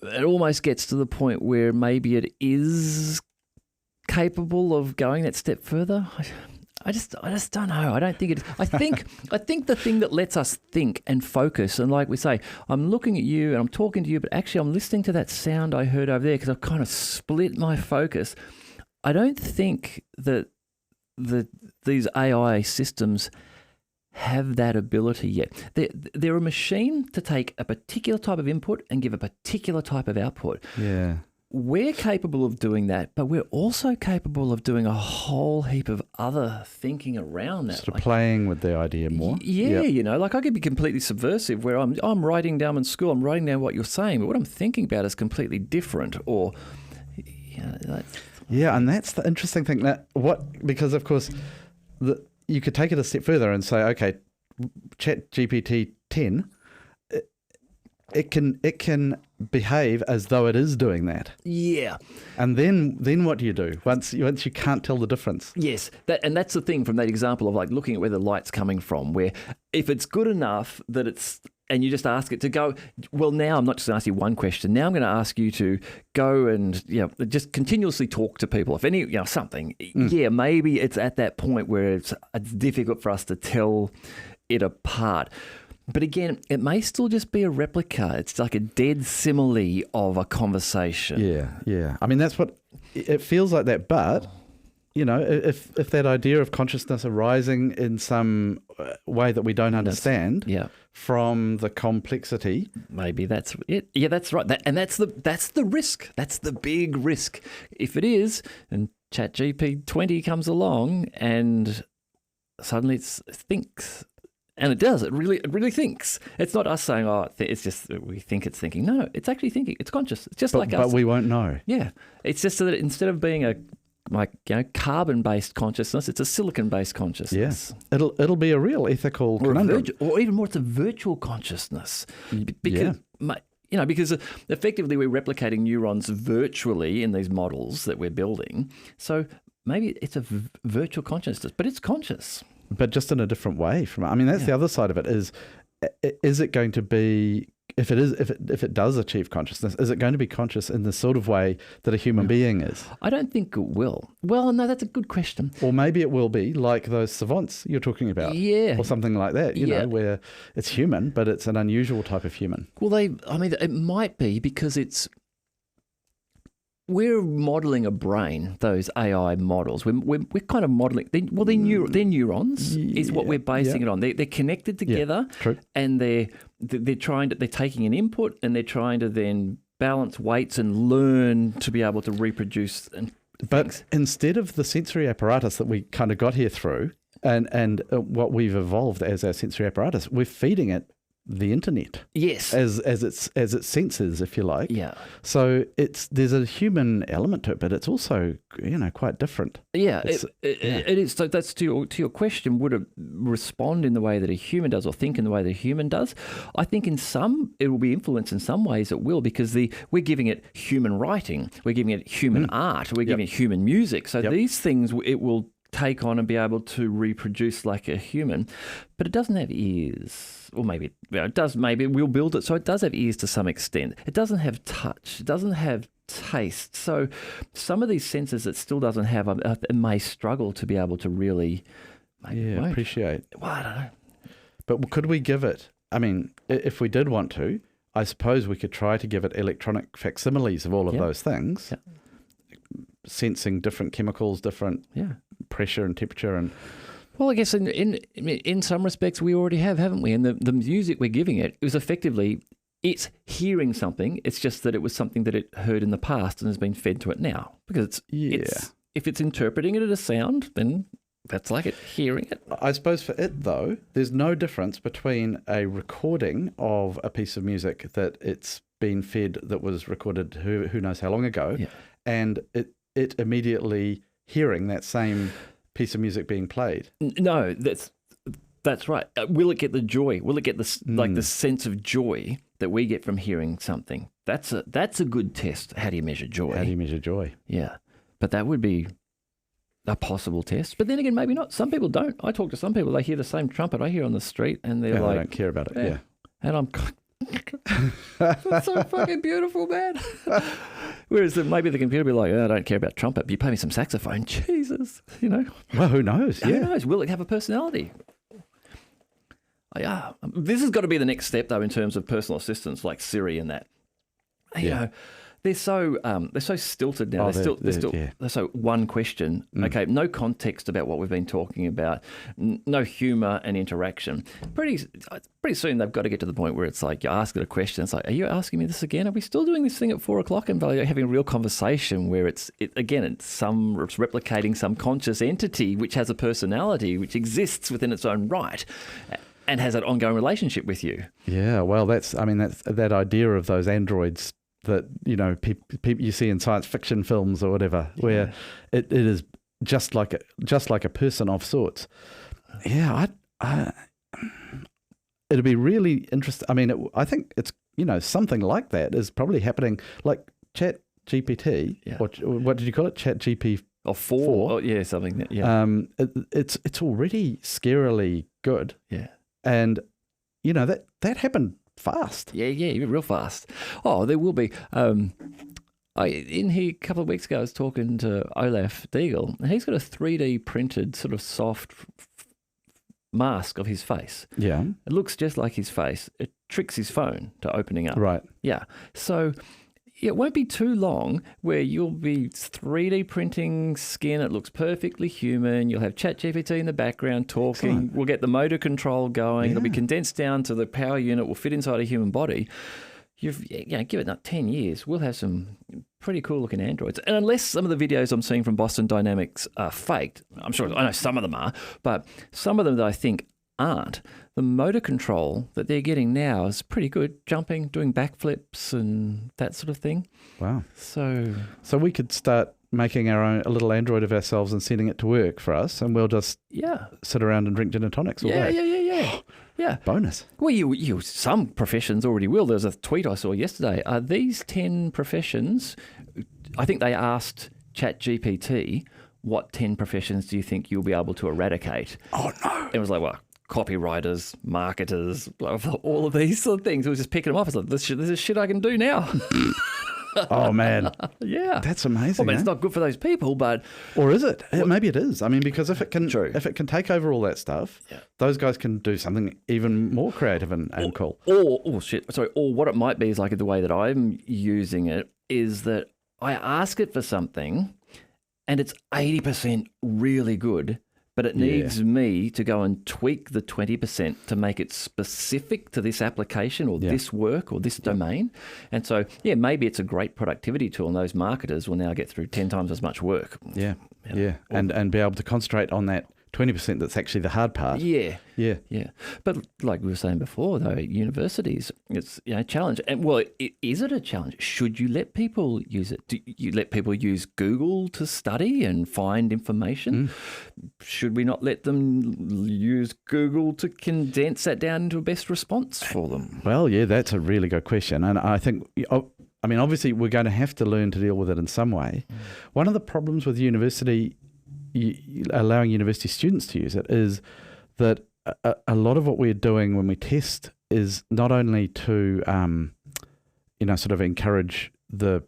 it almost gets to the point where maybe it is capable of going that step further. I just don't know. I don't think it is. I think the thing that lets us think and focus, and like we say, I'm looking at you and I'm talking to you, but actually I'm listening to that sound I heard over there because I've kind of split my focus. I don't think that these AI systems have that ability yet. They're a machine to take a particular type of input and give a particular type of output. Yeah. We're capable of doing that, but we're also capable of doing a whole heap of other thinking around that. Sort of playing with the idea more. Yeah, like I could be completely subversive where I'm writing down in school, I'm writing down what you're saying, but what I'm thinking about is completely different. Or, and that's the interesting thing. Because of course, you could take it a step further and say, okay, Chat GPT 10, it can behave as though it is doing that. Yeah. And then what do you do once you can't tell the difference? Yes, and that's the thing from that example of like looking at where the light's coming from, where if it's good enough that it's, and you just ask it to go, well, now I'm not just going to ask you one question. Now I'm going to ask you to go and just continuously talk to people. If any, something, maybe it's at that point where it's difficult for us to tell it apart. But again, it may still just be a replica. It's like a dead simile of a conversation. Yeah. I mean, that's what it feels like that. But, if that idea of consciousness arising in some way that we don't understand from the complexity. Maybe that's it. Yeah, that's right. That's the risk. That's the big risk. If it is, and ChatGPT 20 comes along and suddenly it thinks. And it does. It really thinks. It's not us saying, it's just we think it's thinking. No, it's actually thinking. It's conscious. It's just like us. But we won't know. Yeah. It's just that instead of being a carbon-based consciousness, it's a silicon-based consciousness. Yeah. It'll be a real ethical conundrum. Or even more, it's a virtual consciousness. Because effectively we're replicating neurons virtually in these models that we're building. So maybe it's a virtual consciousness, but it's conscious. But just in a different way. That's the other side of it is is it going to be, if it does achieve consciousness, is it going to be conscious in the sort of way that a human being is? I don't think it will. Well, no, that's a good question. Or maybe it will be like those savants you're talking about. Yeah. Or something like that, you Yeah. know, where it's human, but it's an unusual type of human. Well, it might be because we're modelling a brain, those AI models. We're kind of modelling. They're neurons is what we're basing it on. They're connected together, true. and they're taking an input and they're trying to then balance weights and learn to be able to reproduce. But instead of the sensory apparatus that we kind of got here through, and what we've evolved as our sensory apparatus, we're feeding it the internet. Yes. As it senses, if you like. Yeah. So there's a human element to it, but it's also, you know, quite different. Yeah, it is. So that's to your question. Would it respond in the way that a human does, or think in the way that a human does? I think it will be influenced in some ways. It will, because we're giving it human writing, we're giving it human art, we're giving it human music. So these things it will take on and be able to reproduce like a human, but it doesn't have ears. Or maybe it does. Maybe we'll build it so it does have ears to some extent. It doesn't have touch. It doesn't have taste. So some of these senses it still doesn't have. It may struggle to be able to really. Appreciate. Well, I don't know. But could we give it? I mean, if we did want to, I suppose we could try to give it electronic facsimiles of all of those things, sensing different chemicals, different pressure and temperature and. Well, I guess in some respects we already have, haven't we? And the music we're giving it was effectively, it's hearing something. It's just that it was something that it heard in the past and has been fed to it now. Because if it's interpreting it as a sound, then that's like it hearing it. I suppose for it, though, there's no difference between a recording of a piece of music that it's been fed, that was recorded who knows how long ago, and it immediately hearing that same piece of music being played. No, that's right. Will it get the joy? Will it get the sense of joy that we get from hearing something? That's a good test. How do you measure joy? How do you measure joy? Yeah, but that would be a possible test. But then again, maybe not. Some people don't. I talk to some people. They hear the same trumpet I hear on the street, and they're like, they don't care about it. Yeah, and I'm. That's so fucking beautiful, man. Whereas maybe the computer will be like, I don't care about trumpet, but you play me some saxophone. Jesus, you know. Well, who knows? Who knows? Will it have a personality? Yeah. This has got to be the next step, though, in terms of personal assistants like Siri and that. You know, they're so stilted now. They're so one question. Okay, no context about what we've been talking about. No humour and interaction. Pretty soon they've got to get to the point where it's like you ask it a question. It's like, are you asking me this again? Are we still doing this thing at 4:00 and having a real conversation where it's replicating some conscious entity which has a personality which exists within its own right and has an ongoing relationship with you. Yeah, well, that's that idea of those androids that, you know, people you see in science fiction films or whatever, where it is just like a person of sorts. Yeah, it'd be really interesting. I mean, I think it's, you know, something like that is probably happening, like Chat GPT, or what did you call it? Chat GP. Or 4. Oh, yeah, something. Yeah. It's already scarily good. Yeah. And, you know, that happened fast. Yeah, real fast. Oh, there will be. In here a couple of weeks ago, I was talking to Olaf Deagle, and he's got a 3D printed sort of soft mask of his face. Yeah. It looks just like his face. It tricks his phone to opening up. Right. Yeah. So it won't be too long where you'll be 3D printing skin. It looks perfectly human. You'll have ChatGPT in the background talking. Excellent. We'll get the motor control going. Yeah. It'll be condensed down to the power unit. Will fit inside a human body. Give it 10 years. We'll have some pretty cool looking androids. And unless some of the videos I'm seeing from Boston Dynamics are faked, I know some of them are, but some of them that I think aren't. The motor control that they're getting now is pretty good. Jumping, doing backflips and that sort of thing. Wow. So we could start making a little android of ourselves and sending it to work for us, and we'll just sit around and drink gin and tonics all day. Yeah. Bonus. Well, you some professions already will. There's a tweet I saw yesterday. Are these 10 professions? I think they asked ChatGPT, what 10 professions do you think you'll be able to eradicate? Oh, no. It was like, well, copywriters, marketers, blah, blah, all of these sort of things. We were just picking them up. It's like, this is shit I can do now. Oh, man. Yeah. That's amazing. Well, I mean, it's not good for those people, but... Or is it? Maybe it is. I mean, because if it can take over all that stuff, those guys can do something even more creative and cool. Or what it might be is like the way that I'm using it is that I ask it for something and it's 80% really good, but it needs me to go and tweak the 20% to make it specific to this application or this work or this domain. And so, maybe it's a great productivity tool and those marketers will now get through 10 times as much work. Yeah. And be able to concentrate on that 20% that's actually the hard part. Yeah. But like we were saying before, though, at universities, it's a challenge. And is it a challenge? Should you let people use it? Do you let people use Google to study and find information? Should we not let them use Google to condense that down into a best response for them? Well, that's a really good question. And I think... I mean, obviously, we're going to have to learn to deal with it in some way. One of the problems with allowing university students to use it is that a lot of what we're doing when we test is not only to, sort of encourage to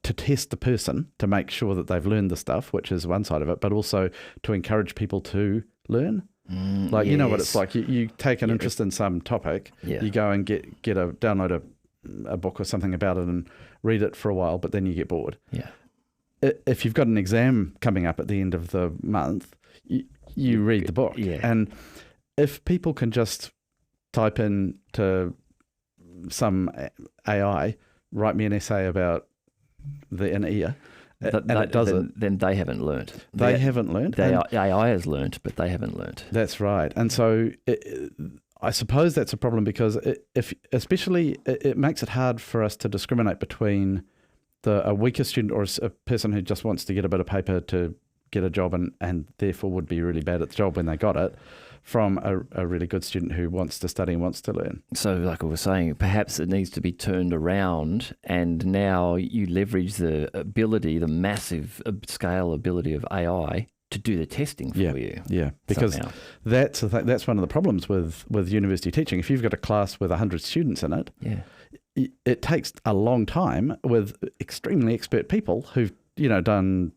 test the person to make sure that they've learned the stuff, which is one side of it, but also to encourage people to learn. You know what it's like. You take an interest in some topic, you go and download a book or something about it and read it for a while, but then you get bored. Yeah. If you've got an exam coming up at the end of the month, you read the book. Yeah. And if people can just type in to some AI, write me an essay about the inner ear, and it does it. Then they haven't learned. They haven't learned. AI has learned, but they haven't learned. That's right. And so I suppose that's a problem because it makes it hard for us to discriminate between a weaker student or a person who just wants to get a bit of paper to get a job and therefore would be really bad at the job when they got it, from a really good student who wants to study and wants to learn. So like I was saying, perhaps it needs to be turned around and now you leverage the massive scale ability of AI to do the testing for you. Yeah, because that's one of the problems with university teaching. If you've got a class with 100 students in it, it takes a long time with extremely expert people who've done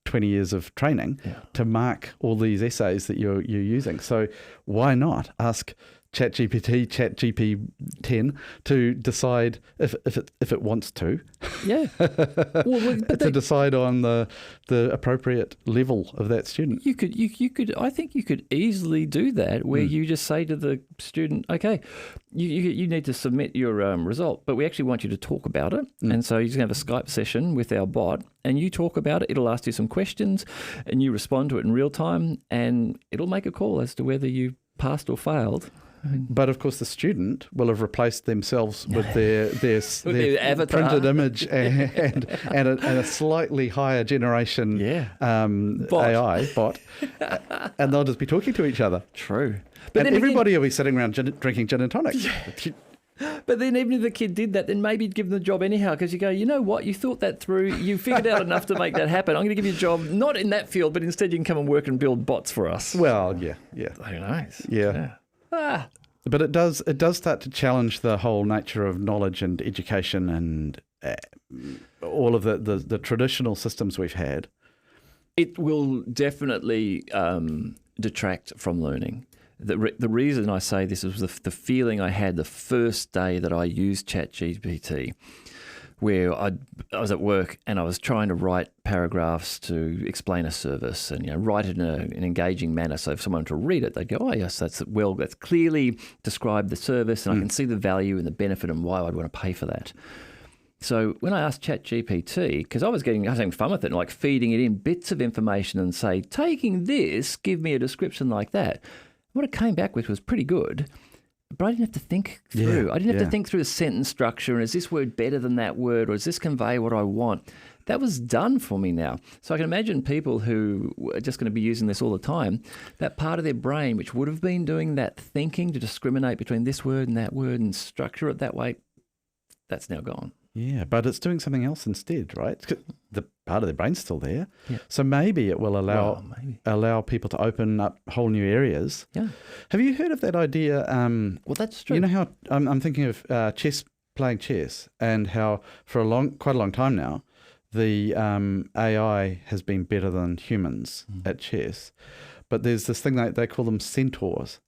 20 years of training to mark all these essays that you're using. So why not ask ChatGPT 10 to decide if it wants to. Yeah. To decide on the appropriate level of that student. You could I think you could easily do that where you just say to the student, okay, you need to submit your result, but we actually want you to talk about it. And so you can have a Skype session with our bot and you talk about it. It'll ask you some questions and you respond to it in real time and it'll make a call as to whether you passed or failed. But of course, the student will have replaced themselves with their avatar, printed image and a slightly higher generation AI bot, and they'll just be talking to each other. True, but and everybody will be sitting around drinking gin and tonic. But then even if the kid did that, then maybe you'd give them the job anyhow because you go, you know what, you thought that through, you figured out enough to make that happen. I'm going to give you a job, not in that field, but instead you can come and work and build bots for us. Well, yeah. Very nice. Yeah. But it does start to challenge the whole nature of knowledge and education and all of the traditional systems we've had. It will definitely detract from learning. The reason I say this is the feeling I had the first day that I used ChatGPT, where I was at work and I was trying to write paragraphs to explain a service and write it in an engaging manner. So if someone were to read it, they'd go, "Oh yes, that's clearly described the service, and I can see the value and the benefit and why I'd want to pay for that." So when I asked ChatGPT, because I was having fun with it, like feeding it in bits of information and say, "Taking this, give me a description like that." What it came back with was pretty good. But I didn't have to think through. I didn't have to think through the sentence structure and is this word better than that word or does this convey what I want? That was done for me now. So I can imagine people who are just going to be using this all the time, that part of their brain which would have been doing that thinking to discriminate between this word and structure it that way, that's now gone. Yeah, but it's doing something else instead, right? 'Cause the part of their brain's still there. Yeah. So maybe it will allow people to open up whole new areas. Yeah. Have you heard of that idea? Well, that's true. You know how I'm thinking of playing chess, and how for quite a long time now, the AI has been better than humans at chess. But there's this thing they call them centaurs.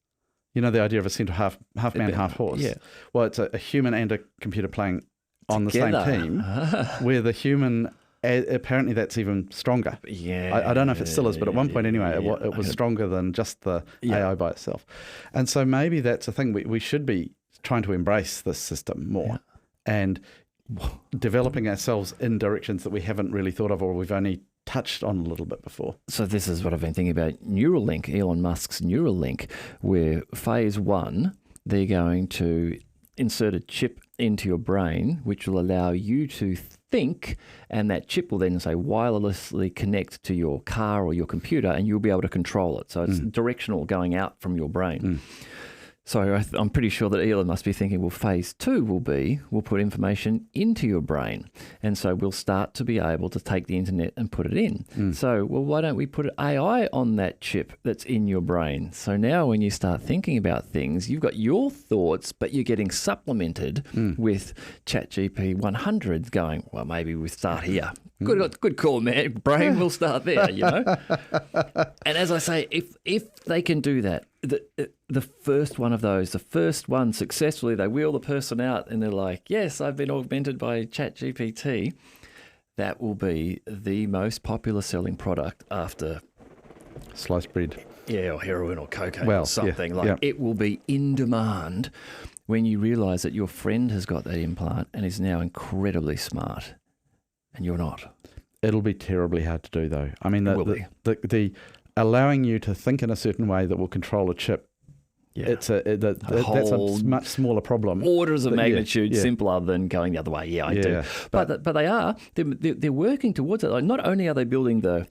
You know the idea of a centaur, half man, half horse. Yeah. Well, it's a human and a computer playing on Together. the same team, where the human, apparently that's even stronger. Yeah. I don't know if it still is, but at one point anyway, it was stronger than just the AI by itself. And so maybe that's a thing. We should be trying to embrace this system more and developing ourselves in directions that we haven't really thought of, or we've only touched on a little bit before. So this is what I've been thinking about Neuralink, Elon Musk's Neuralink, where phase 1, they're going to insert a chip into your brain, which will allow you to think, and that chip will then say wirelessly connect to your car or your computer, and you'll be able to control it. So it's directional going out from your brain. So I'm pretty sure that Elon must be thinking, well, phase 2 we'll put information into your brain. And so we'll start to be able to take the internet and put it in. So, well, why don't we put AI on that chip that's in your brain? So now when you start thinking about things, you've got your thoughts, but you're getting supplemented with ChatGPT 100 going, well, maybe we start here. Good call, man. Brain, we'll start there, you know? And as I say, if they can do that, the first one of those, the first one successfully, they wheel the person out and they're like, yes, I've been augmented by ChatGPT. That will be the most popular selling product after Sliced bread. Yeah, or heroin or cocaine or something. It will be in demand when you realise that your friend has got that implant and is now incredibly smart and you're not. It'll be terribly hard to do, though. I mean, the allowing you to think in a certain way that will control a chip, that's a much smaller problem. Orders of magnitude simpler than going the other way. Yeah, I do. But they're working towards it. Like, not only are they building the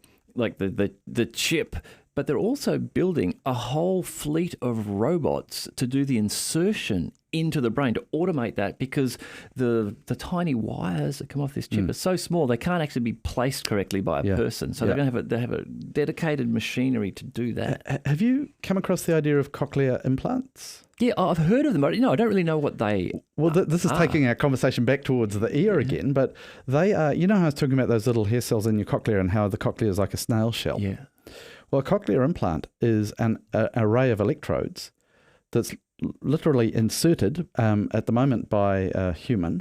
chip, but they're also building a whole fleet of robots to do the insertion into the brain, to automate that, because the tiny wires that come off this chip are so small they can't actually be placed correctly by a person. So they have a dedicated machinery to do that. Have you come across the idea of cochlear implants? Yeah, I've heard of them, but I don't really know what they Well, this is taking our conversation back towards the ear again, but they are, you know how I was talking about those little hair cells in your cochlea and how the cochlea is like a snail shell? Yeah. Well, a cochlear implant is an array of electrodes that's literally inserted at the moment by a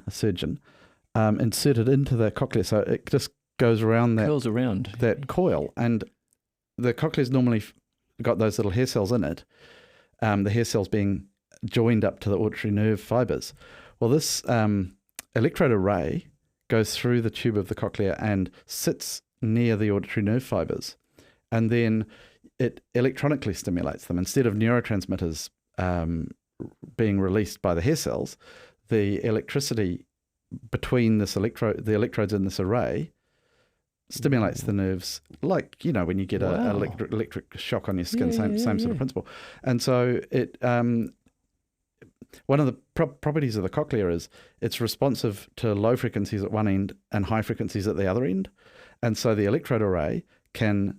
surgeon, inserted into the cochlea. So it just goes around curls around that coil. And the cochlea's normally got those little hair cells in it, the hair cells being joined up to the auditory nerve fibers. Well, this electrode array goes through the tube of the cochlea and sits near the auditory nerve fibers. And then it electronically stimulates them. Instead of neurotransmitters being released by the hair cells, the electricity between the electrodes in this array stimulates the nerves, like, when you get an electric shock on your skin, same sort of principle. And so it one of the properties of the cochlea is it's responsive to low frequencies at one end and high frequencies at the other end. And so the electrode array can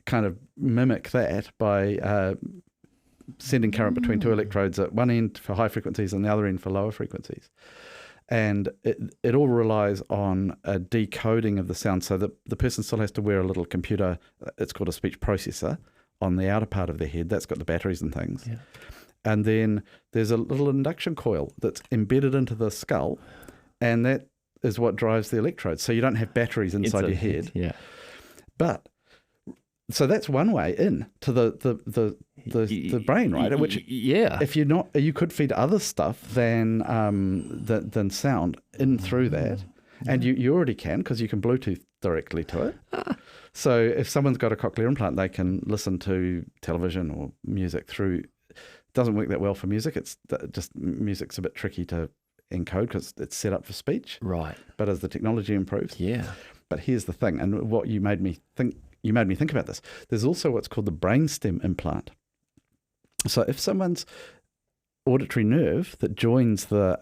kind of mimic that by sending current between two electrodes at one end for high frequencies and the other end for lower frequencies. And it all relies on a decoding of the sound, so that the person still has to wear a little computer, it's called a speech processor, on the outer part of their head. That's got the batteries and things. Yeah. And then there's a little induction coil that's embedded into the skull, and that is what drives the electrodes. So you don't have batteries inside your head. Yeah. But so that's one way in to the brain, right? Which, if you're not, you could feed other stuff than sound in through that, and you already can, because you can Bluetooth directly to it. So if someone's got a cochlear implant, they can listen to television or music through. It doesn't work that well for music. It's just music's a bit tricky to encode because it's set up for speech. Right. But as the technology improves, yeah. But here's the thing, and what you made me think about this. There's also what's called the brainstem implant. So if someone's auditory nerve that joins the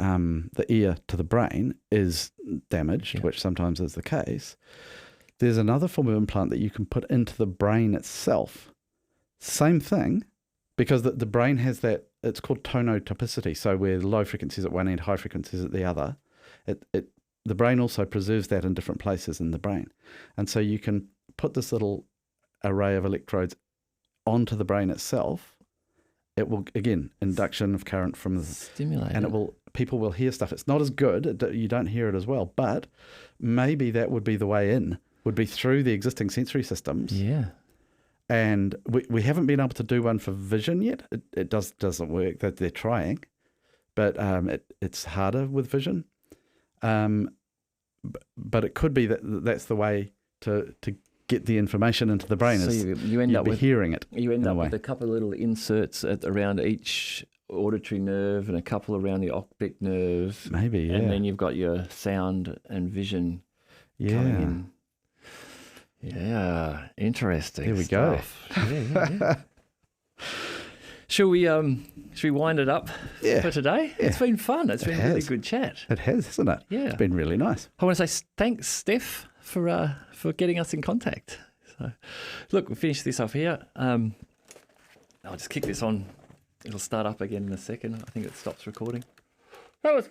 ear to the brain is damaged, which sometimes is the case, there's another form of implant that you can put into the brain itself. Same thing, because the brain has that, it's called tonotopicity, so where low frequencies at one end, high frequencies at the other. The brain also preserves that in different places in the brain. And so you can put this little array of electrodes onto the brain itself. It will, again, induction of current from the stimulate, and people will hear stuff. It's not as good. You don't hear it as well, but maybe that would be the way in, would be through the existing sensory systems. Yeah. And we haven't been able to do one for vision yet. It doesn't work. That they're trying, but it's harder with vision. But it could be that's the way to get the information into the brain. So you end up with hearing it. You end up with a couple of little inserts around each auditory nerve and a couple around the optic nerve. Maybe, yeah. And then you've got your sound and vision coming in. Yeah, interesting. There we stuff. Go. Yeah. Should we wind it up for today? Yeah. It's been fun. It's been a really good chat. It has, hasn't it? Yeah. It's been really nice. I want to say thanks, Steph, for getting us in contact. So, look, we'll finish this off here. I'll just kick this on. It'll start up again in a second. I think it stops recording. That was